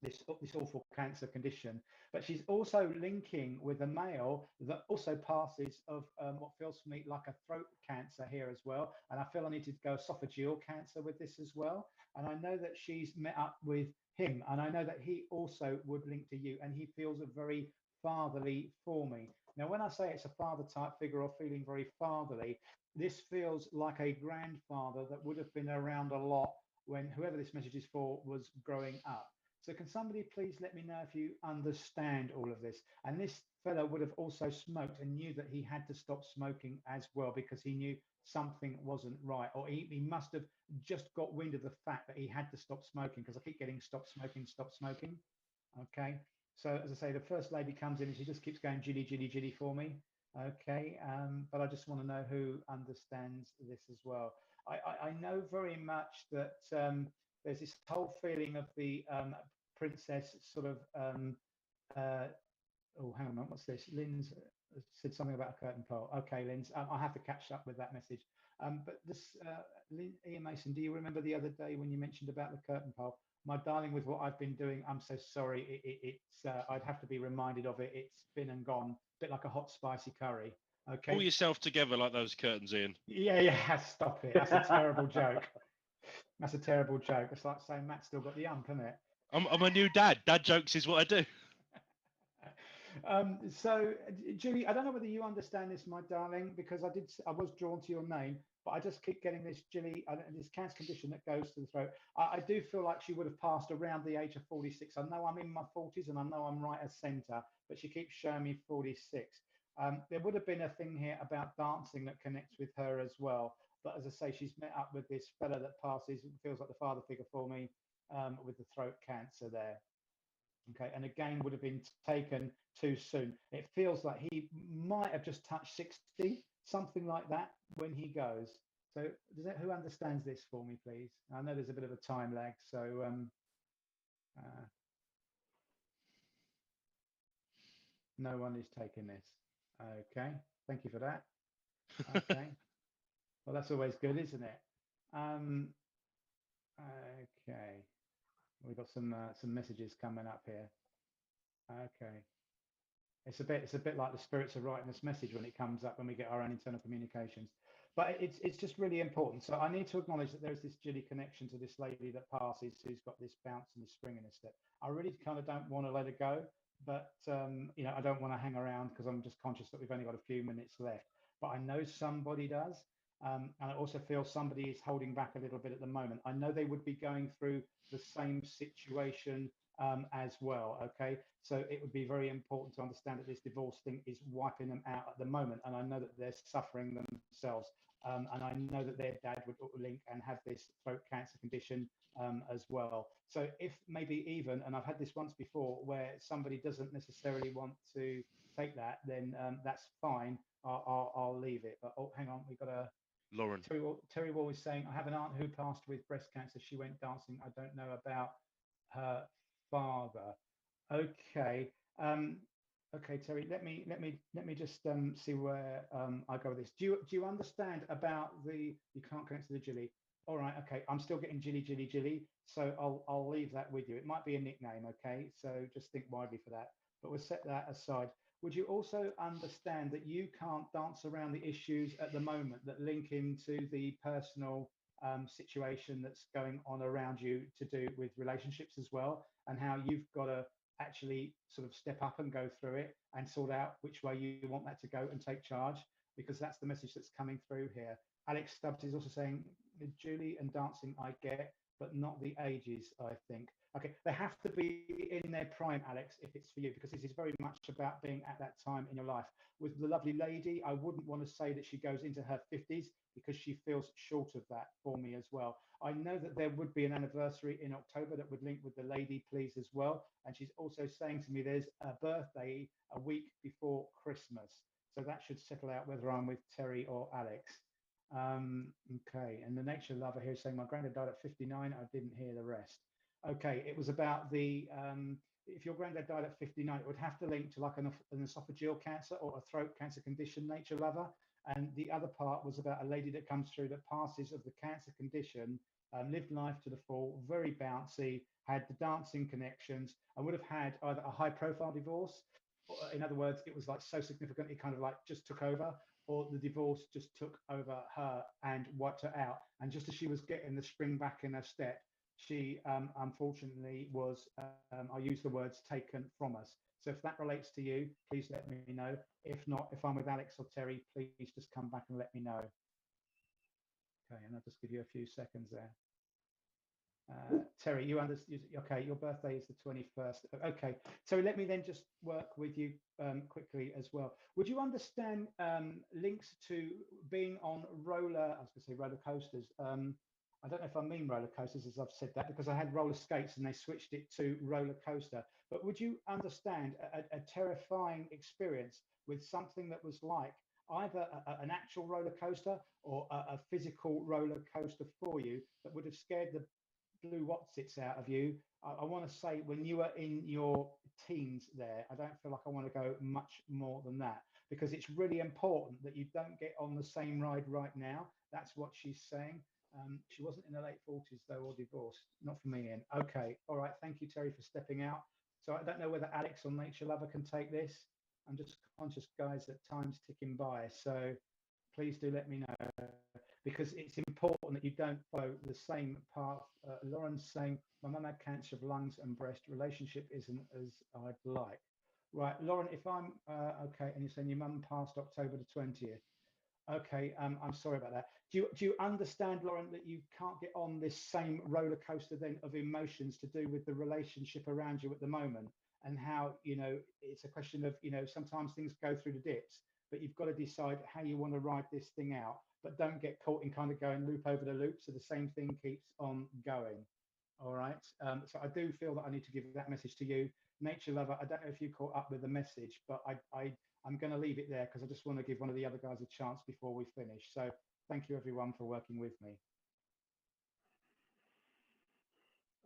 Speaker 2: this awful cancer condition. But she's also linking with a male that also passes of what feels for me like a throat cancer here as well. And I feel I need to go esophageal cancer with this as well. And I know that she's met up with him, and I know that he also would link to you, and he feels very fatherly for me. Now, when I say it's a father type figure or feeling very fatherly, this feels like a grandfather that would have been around a lot when whoever this message is for was growing up. So can somebody please let me know if you understand all of this? And this fellow would have also smoked and knew that he had to stop smoking as well, because he knew something wasn't right, or he must have just got wind of the fact that he had to stop smoking, because I keep getting stop smoking. Okay. So as I say, the first lady comes in and she just keeps going jilly for me. Okay. But I just want to know who understands this as well. I know very much that there's this whole feeling of the princess sort of Oh, hang on a minute. What's this? Lynn's said something about a curtain pole. Okay, Lynn's. I'll have to catch up with that message. But this, Ian Mason, do you remember the other day when you mentioned about the curtain pole? My darling, with what I've been doing, I'm so sorry. It's I'd have to be reminded of it. It's been and gone, a bit like a hot spicy curry. Okay.
Speaker 1: Pull yourself together like those curtains, Ian.
Speaker 2: Yeah. Stop it. That's a terrible joke. That's a terrible joke. It's like saying Matt's still got the ump, isn't it?
Speaker 1: I'm a new dad. Dad jokes is what I do.
Speaker 2: So, Julie, I don't know whether you understand this, my darling, because I was drawn to your name, but I just keep getting this Julie, this cancer condition that goes to the throat. I do feel like she would have passed around the age of 46. I know I'm in my 40s and I know I'm right as centre, but she keeps showing me 46. There would have been a thing here about dancing that connects with her as well. But as I say, she's met up with this fella that passes, feels like the father figure for me, with the throat cancer there. Okay, and again would have been taken too soon. It feels like he might have just touched 60, something like that, when he goes. So who understands this for me, please? I know there's a bit of a time lag, so no one is taking this. Okay, thank you for that. Okay, well, that's always good, isn't it? Okay, we've got some messages coming up here. Okay. It's a bit like the spirits are writing this message when it comes up when we get our own internal communications. But it's just really important. So I need to acknowledge that there's this Jilly connection to this lady that passes who's got this bounce and this spring in her step. I really kind of don't want to let her go, but you know, I don't want to hang around because I'm just conscious that we've only got a few minutes left. But I know somebody does. And I also feel somebody is holding back a little bit at the moment. I know they would be going through the same situation as well. Okay, so it would be very important to understand that this divorce thing is wiping them out at the moment, and I know that they're suffering themselves, and I know that their dad would link and have this throat cancer condition as well. So if maybe even, and I've had this once before, where somebody doesn't necessarily want to take that, then that's fine. I'll leave it. But oh, hang on, we've got a
Speaker 1: Lauren.
Speaker 2: Terry Wall is saying, I have an aunt who passed with breast cancer. She went dancing. I don't know about her father. Okay. Okay, Terry, let me just see where I go with this. Do you understand about the, you can't connect to the Jilly? All right, okay. I'm still getting Jilly. So I'll leave that with you. It might be a nickname, okay? So just think widely for that. But we'll set that aside. Would you also understand that you can't dance around the issues at the moment that link into the personal situation that's going on around you to do with relationships as well, and how you've got to actually sort of step up and go through it and sort out which way you want that to go and take charge, because that's the message that's coming through here. Alex Stubbs is also saying, Julie and dancing I get, but not the ages, I think. Okay, they have to be in their prime, Alex, if it's for you, because this is very much about being at that time in your life. With the lovely lady, I wouldn't want to say that she goes into her 50s because she feels short of that for me as well. I know that there would be an anniversary in October that would link with the lady, please, as well. And she's also saying to me there's a birthday a week before Christmas. So that should settle out whether I'm with Terry or Alex. Okay, and the nature lover here is saying my granddad died at 59. I didn't hear the rest. Okay, it was about the if your granddad died at 59, it would have to link to like an esophageal cancer or a throat cancer condition, nature lover. And the other part was about a lady that comes through that passes of the cancer condition, lived life to the full, very bouncy, had the dancing connections, and would have had either a high profile divorce, or in other words, it was like so significant it kind of like just took over, or the divorce just took over her and wiped her out. And just as she was getting the spring back in her step, she unfortunately was, I use the words, taken from us. So if that relates to you, please let me know. If not, if I'm with Alex or Terry, please just come back and let me know. Okay, and I'll just give you a few seconds there. Terry, you understand? Okay, your birthday is the 21st. Okay, so let me then just work with you quickly as well. Would you understand links to being on roller, I was going to say roller coasters. I don't know if I mean roller coasters as I've said that, because I had roller skates and they switched it to roller coaster. But would you understand a terrifying experience with something that was like either an actual roller coaster or a physical roller coaster for you that would have scared the blue whatsits out of you? I want to say when you were in your teens there. I don't feel like I want to go much more than that, because it's really important that you don't get on the same ride right now. That's what she's saying. She wasn't in her late 40s though, or divorced. Not for me, Ian. Okay, all right. Thank you, Terry, for stepping out. So I don't know whether Alex or Nature Lover can take this. I'm just conscious, guys, that time's ticking by. So please do let me know, because it's important that you don't follow the same path. Lauren's saying, my mum had cancer of lungs and breast. Relationship isn't as I'd like. Right, Lauren, if I'm okay, and you're saying your mum passed October the 20th. Okay, I'm sorry about that. Do you understand, Lauren, that you can't get on this same roller coaster then of emotions to do with the relationship around you at the moment, and how, you know, it's a question of, you know, sometimes things go through the dips, but you've got to decide how you want to ride this thing out, but don't get caught in kind of going loop over the loop, so the same thing keeps on going. All right. So I do feel that I need to give that message to you. Nature Lover, I don't know if you caught up with the message, but I'm going to leave it there because I just want to give one of the other guys a chance before we finish. So thank you, everyone, for working with me.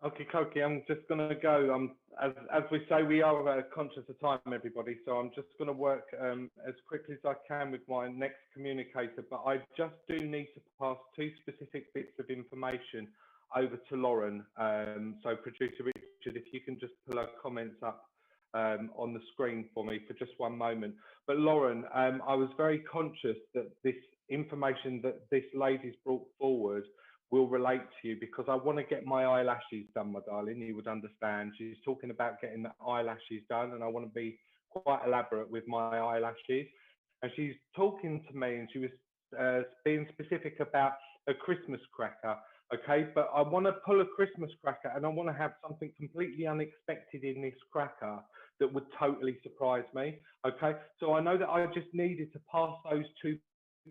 Speaker 4: Okay, Koki, I'm just going to go. As we say, we are conscious of time, everybody. So I'm just going to work as quickly as I can with my next communicator. But I just do need to pass two specific bits of information over to Lauren. So producer Richard, if you can just pull our comments up on the screen for me for just one moment. But Lauren, I was very conscious that this information that this lady's brought forward will relate to you, because I want to get my eyelashes done, my darling. You would understand. She's talking about getting the eyelashes done, and I want to be quite elaborate with my eyelashes. And she's talking to me, and she was being specific about a Christmas cracker. Okay, but I want to pull a Christmas cracker, and I want to have something completely unexpected in this cracker that would totally surprise me. Okay, so I know that I just needed to pass those two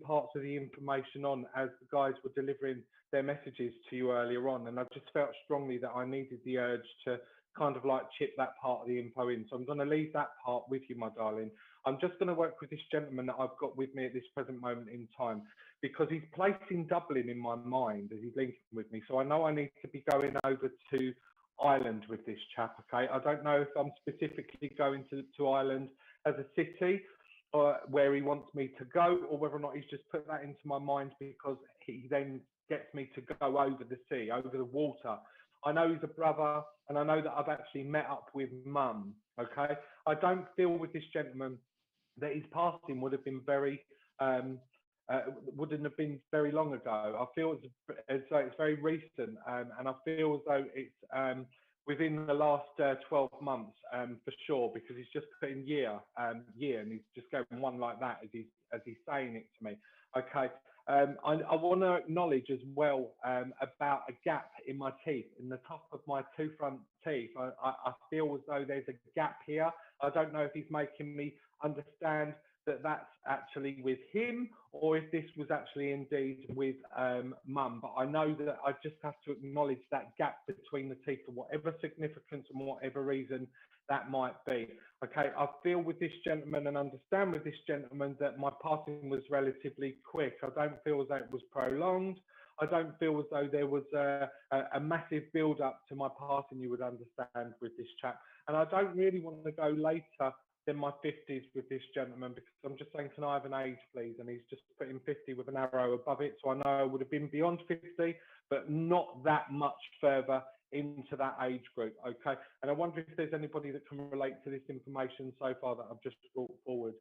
Speaker 4: parts of the information on as the guys were delivering their messages to you earlier on, and I just felt strongly that I needed the urge to kind of like chip that part of the info in. So I'm going to leave that part with you, my darling. I'm just going to work with this gentleman that I've got with me at this present moment in time, because he's placing Dublin in my mind as he's linking with me. So I know I need to be going over to Ireland with this chap. Okay, I don't know if I'm specifically going to Ireland as a city, or where he wants me to go, or whether or not he's just put that into my mind because he then gets me to go over the sea, over the water. I know he's a brother, and I know that I've actually met up with Mum. Okay, I don't feel with this gentleman that his passing would have been very wouldn't have been very long ago. I feel as though it's very recent, and I feel as though it's within the last 12 months, for sure, because he's just putting year, and he's just going one like that as he's saying it to me. Okay, I want to acknowledge as well about a gap in my teeth, in the top of my two front teeth. I feel as though there's a gap here. I don't know if he's making me understand that that's actually with him, or if this was actually indeed with Mum. But I know that I just have to acknowledge that gap between the teeth for whatever significance and whatever reason that might be. Okay, I feel with this gentleman and understand with this gentleman that my passing was relatively quick. I don't feel as though it was prolonged. I don't feel as though there was a massive build up to my passing, you would understand, with this chap. And I don't really want to go later than my 50s with this gentleman, because I'm just saying, can I have an age, please? And he's just putting 50 with an arrow above it. So I know I would have been beyond 50, but not that much further into that age group. Okay. And I wonder if there's anybody that can relate to this information so far that I've just brought forward.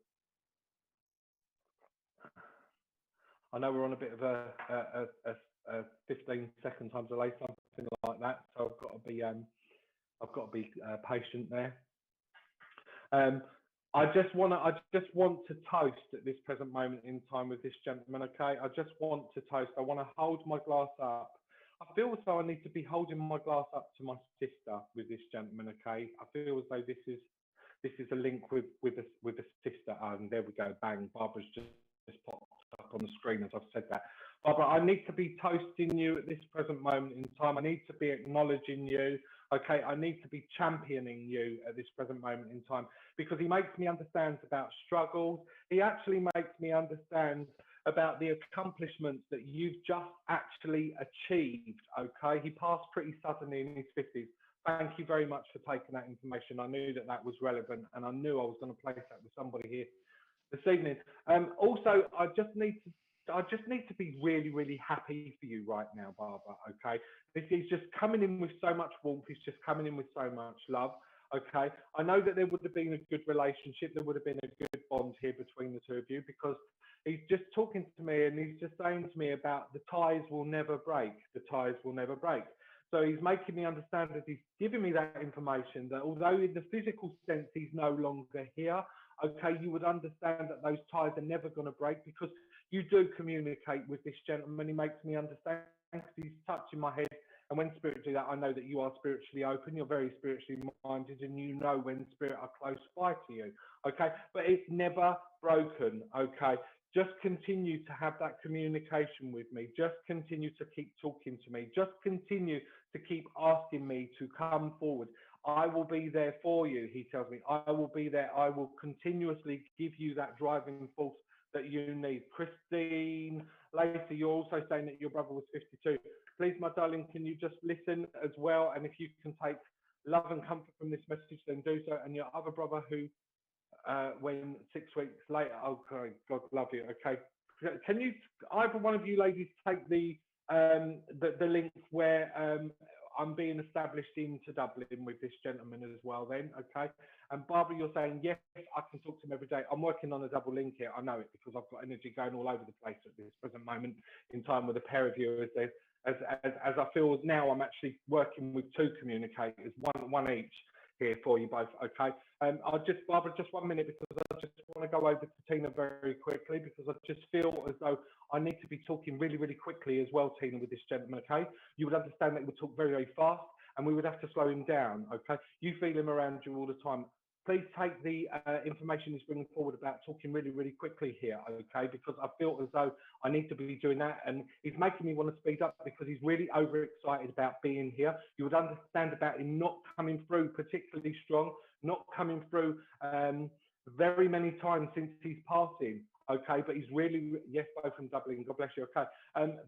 Speaker 4: I know we're on a bit of a 15-second time delay, something like that. So I've got to be patient there. I just want to toast at this present moment in time with this gentleman. Okay, I just want to toast. I want to hold my glass up. I feel as though I need to be holding my glass up to my sister with this gentleman. Okay, I feel as though this is a link with a sister. And there we go, bang. Barbara's just popped up on the screen as I've said that. Barbara, I need to be toasting you at this present moment in time. I need to be acknowledging you. Okay, I need to be championing you at this present moment in time, because he makes me understand about struggles. He actually makes me understand about the accomplishments that you've just actually achieved. Okay, he passed pretty suddenly in his 50s. thank you very much for taking that information. I knew that that was relevant, and I knew I was going to place that with somebody here this evening. Also, I just need to be really, really happy for you right now, Barbara. Okay, this is just coming in with so much warmth. It's just coming in with so much love. Okay, I know that there would have been a good relationship. There would have been a good bond here between the two of you, because he's just talking to me and he's just saying to me about the ties will never break. The ties will never break. So he's making me understand that he's giving me that information, that although in the physical sense he's no longer here, okay, you would understand that those ties are never going to break, because you do communicate with this gentleman. He makes me understand because he's touching my head. And when spirit do that, I know that you are spiritually open, you're very spiritually minded, and you know when spirit are close by to you, okay? But it's never broken, okay? Just continue to have that communication with me. Just continue to keep talking to me. Just continue to keep asking me to come forward. I will be there for you, he tells me. I will be there. I will continuously give you that driving force that you need. Christine, later, you're also saying that your brother was 52. Please, my darling, can you just listen as well? And if you can take love and comfort from this message, then do so. And your other brother who when 6 weeks later, okay, God love you. Okay, can you, either one of you ladies, take the link where I'm being established into Dublin with this gentleman as well then, okay? And Barbara, you're saying, yes, I can talk to him every day. I'm working on a double link here. I know it, because I've got energy going all over the place at this present moment in time with a pair of you. As I feel now, I'm actually working with two communicators, one each here for you both, okay? Barbara, just 1 minute, because I just want to go over to Tina very quickly, because I just feel as though I need to be talking really, really quickly as well, Tina, with this gentleman, okay? You would understand that he would talk very, very fast, and we would have to slow him down, okay? You feel him around you all the time. Please take the information he's bringing forward about talking really, really quickly here, okay? Because I feel as though I need to be doing that, and he's making me want to speed up because he's really overexcited about being here. You would understand about him not coming through particularly strong, not coming through very many times since he's passing, okay? But he's really, yes, both from Dublin, God bless you, okay?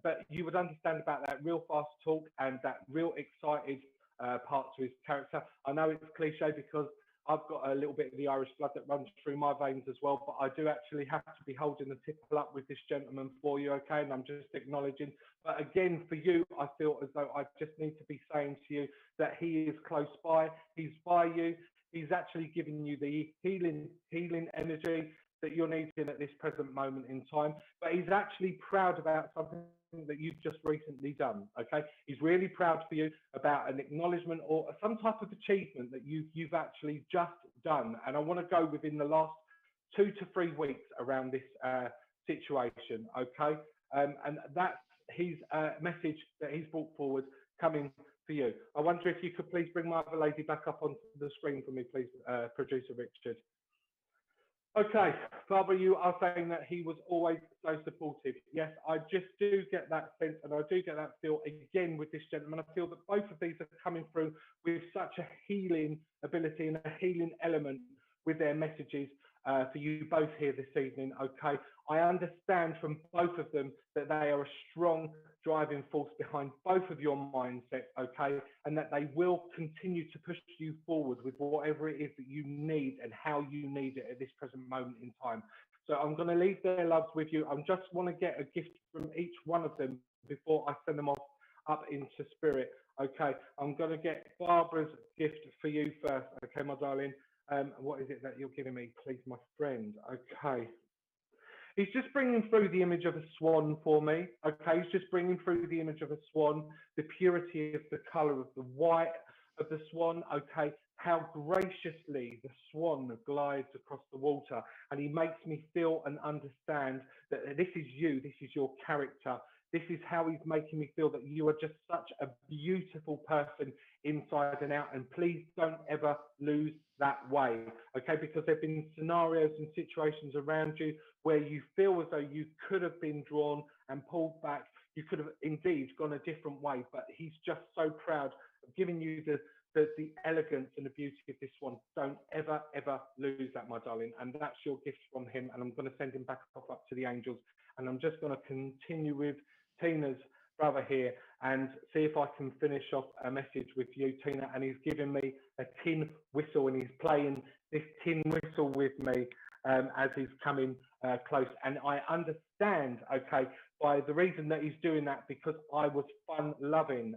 Speaker 4: But you would understand about that real fast talk and that real excited part to his character. I know it's cliche because I've got a little bit of the Irish blood that runs through my veins as well, but I do actually have to be holding the tipple up with this gentleman for you, okay? And I'm just acknowledging. But again, for you, I feel as though I just need to be saying to you that he is close by. He's by you. He's actually giving you the healing energy that you're needing at this present moment in time. But he's actually proud about something that you've just recently done, okay? He's really proud for you about an acknowledgement or some type of achievement that you've actually just done. And I want to go within the last 2 to 3 weeks around this situation, okay? And that's his message that he's brought forward coming for you. I wonder if you could please bring my other lady back up onto the screen for me, please, producer Richard. Okay, Barbara, you are saying that he was always so supportive. Yes, I just do get that sense, and I do get that feel again with this gentleman. I feel that both of these are coming through with such a healing ability and a healing element with their messages for you both here this evening, okay? I understand from both of them that they are a strong driving force behind both of your mindsets, okay? And that they will continue to push you forward with whatever it is that you need and how you need it at this present moment in time. So I'm going to leave their loves with you. I just want to get a gift from each one of them before I send them off up into spirit, okay? I'm going to get Barbara's gift for you first, okay, my darling? What is it that you're giving me, please, my friend? Okay. He's just bringing through the image of a swan for me. Okay, he's just bringing through the image of a swan, the purity of the colour of the white of the swan. Okay, how graciously the swan glides across the water. And he makes me feel and understand that this is you, this is your character. This is how he's making me feel that you are just such a beautiful person inside and out. And please don't ever lose that way, okay? Because there have been scenarios and situations around you where you feel as though you could have been drawn and pulled back. You could have indeed gone a different way, but he's just so proud of giving you the elegance and the beauty of this one. Don't ever, ever lose that, my darling. And that's your gift from him. And I'm going to send him back up to the angels. And I'm just going to continue with Tina's brother here. and see if I can finish off a message with you, Tina. And he's giving me a tin whistle, and he's playing this tin whistle with me as he's coming close. And I understand, okay, by the reason that he's doing that, because I was fun-loving.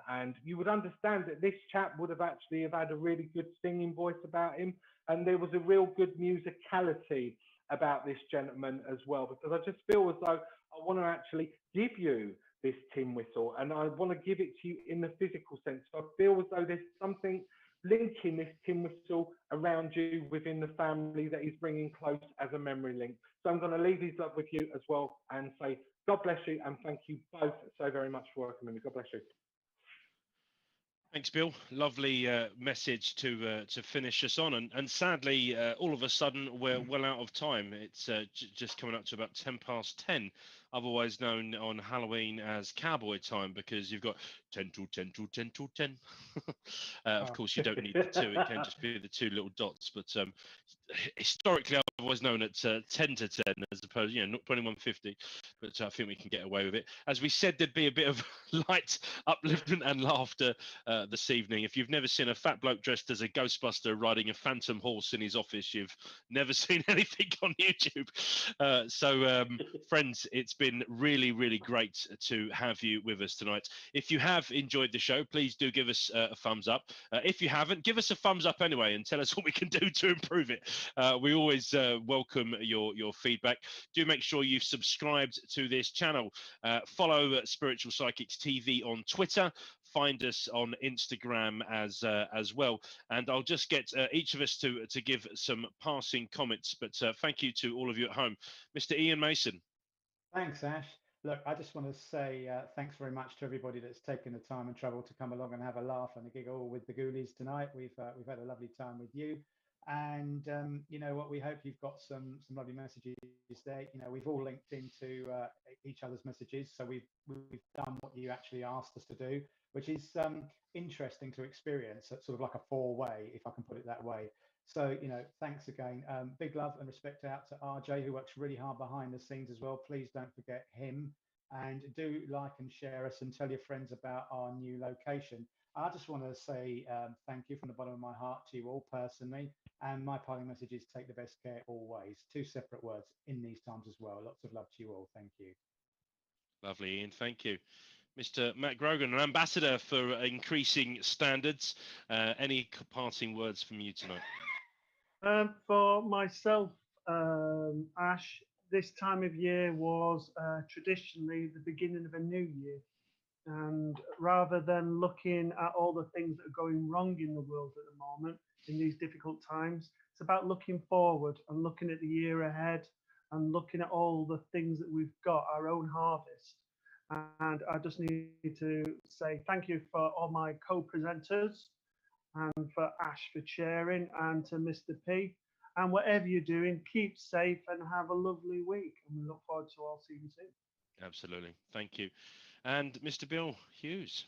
Speaker 4: And you would understand that this chap would have actually have had a really good singing voice about him, and there was a real good musicality about this gentleman as well, because I just feel as though I want to actually give you this tin whistle, and I want to give it to you in the physical sense. So I feel as though there's something linking this tin whistle around you within the family that he's bringing close as a memory link. So I'm going to leave his love with you as well and say God bless you, and thank you both so very much for welcoming me. God bless you.
Speaker 1: Thanks, Bill. Lovely message to finish us on, and sadly, all of a sudden we're well out of time. It's just coming up to about 10 past 10, otherwise known on Halloween as Cowboy Time, because you've got 10 till 10 till 10 till 10. Of course, you don't need the two; it can just be the two little dots. But historically, I've always known it 10 to 10, as opposed, not 21:50. But I think we can get away with it. As we said, there'd be a bit of light upliftment and laughter this evening. If you've never seen a fat bloke dressed as a Ghostbuster riding a phantom horse in his office, you've never seen anything on YouTube. Friends, it's been really, really great to have you with us tonight. If you have enjoyed the show, please do give us a thumbs up. If you haven't, give us a thumbs up anyway and tell us what we can do to improve it. We always welcome your feedback. Do make sure you've subscribed to this channel. Follow Spiritual Psychics TV on Twitter. Find us on Instagram as well, and I'll just get each of us to give some passing comments. But thank you to all of you at home, Mr. Ian Mason.
Speaker 2: Thanks, Ash. Look, I just want to say thanks very much to everybody that's taken the time and trouble to come along and have a laugh and a giggle with the Ghoulies tonight. We've had a lovely time with you, and you know what? We hope you've got some lovely messages there. We've all linked into each other's messages, so we've done what you actually asked us to do, which is interesting to experience. It's sort of like a four-way, if I can put it that way. So, thanks again. Big love and respect out to RJ, who works really hard behind the scenes as well. Please don't forget him. And do like and share us and tell your friends about our new location. I just want to say thank you from the bottom of my heart to you all personally. And my parting message is take the best care always. Two separate words in these times as well. Lots of love to you all. Thank you.
Speaker 1: Lovely, Ian. Thank you. Mr. Matt Grogan, an ambassador for increasing standards. Any parting words from you tonight?
Speaker 3: For myself, Ash, this time of year was traditionally the beginning of a new year. And rather than looking at all the things that are going wrong in the world at the moment, in these difficult times, it's about looking forward and looking at the year ahead and looking at all the things that we've got, our own harvest. And I just need to say thank you for all my co-presenters, and for Ash for sharing, and to Mr. P. And whatever you're doing, keep safe and have a lovely week. And we look forward to all seeing you soon.
Speaker 1: Absolutely. Thank you. And Mr. Bill Hughes.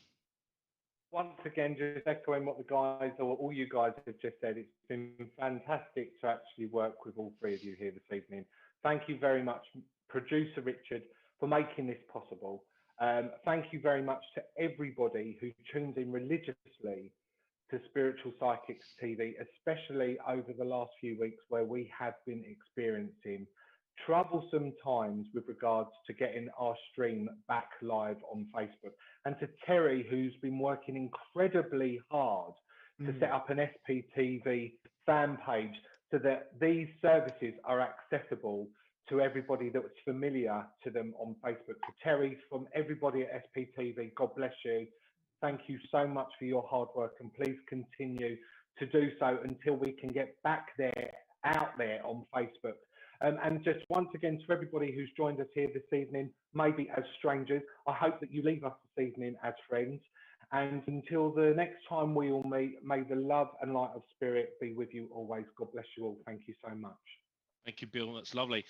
Speaker 4: Once again, just echoing what the guys, or all you guys have just said, it's been fantastic to actually work with all three of you here this evening. Thank you very much, Producer Richard, for making this possible. Thank you very much to everybody who tunes in religiously to Spiritual Psychics TV, especially over the last few weeks where we have been experiencing troublesome times with regards to getting our stream back live on Facebook. And to Terry, who's been working incredibly hard to set up an SPTV fan page so that these services are accessible to everybody that's familiar to them on Facebook. So Terry, from everybody at SPTV, God bless you. Thank you so much for your hard work, and please continue to do so until we can get back there, out there on Facebook. And just once again, to everybody who's joined us here this evening, maybe as strangers, I hope that you leave us this evening as friends. And until the next time we all meet, may the love and light of spirit be with you always. God bless you all. Thank you so much.
Speaker 1: Thank you, Bill. That's lovely.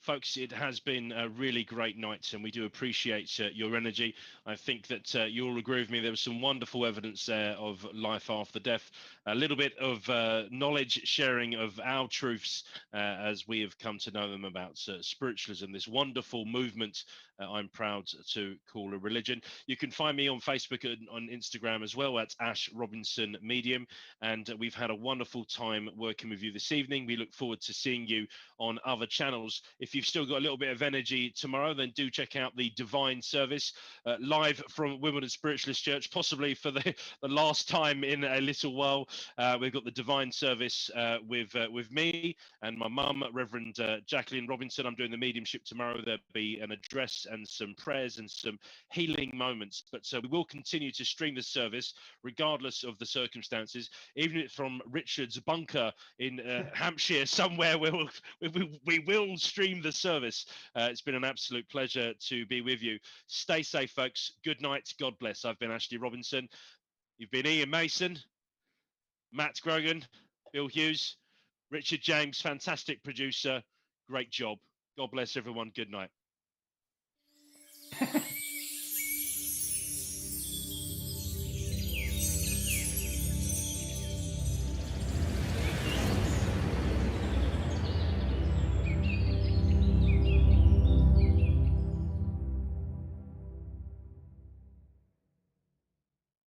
Speaker 1: Folks, it has been a really great night, and we do appreciate your energy. I think that you'll agree with me. There was some wonderful evidence there of life after death, a little bit of knowledge sharing of our truths as we have come to know them about spiritualism, this wonderful movement I'm proud to call a religion. You can find me on Facebook and on Instagram as well at Ash Robinson Medium, and we've had a wonderful time working with you this evening. We look forward to seeing you on other channels. If you've still got a little bit of energy tomorrow, then do check out the Divine Service live from Wimbledon Spiritualist Church, possibly for the last time in a little while. We've got the Divine Service with me and my mum, Reverend Jacqueline Robinson. I'm doing the mediumship tomorrow. There'll be an address and some prayers and some healing moments. But we will continue to stream the service regardless of the circumstances, even if from Richard's bunker in Hampshire somewhere, where we will stream the service. It's been an absolute pleasure to be with you. Stay safe, folks. Good night. God bless. I've been Ashley Robinson. You've been Iain Mason, Matt Grogan, Bill Hughes, Richard James, fantastic producer. Great job. God bless everyone. Good night.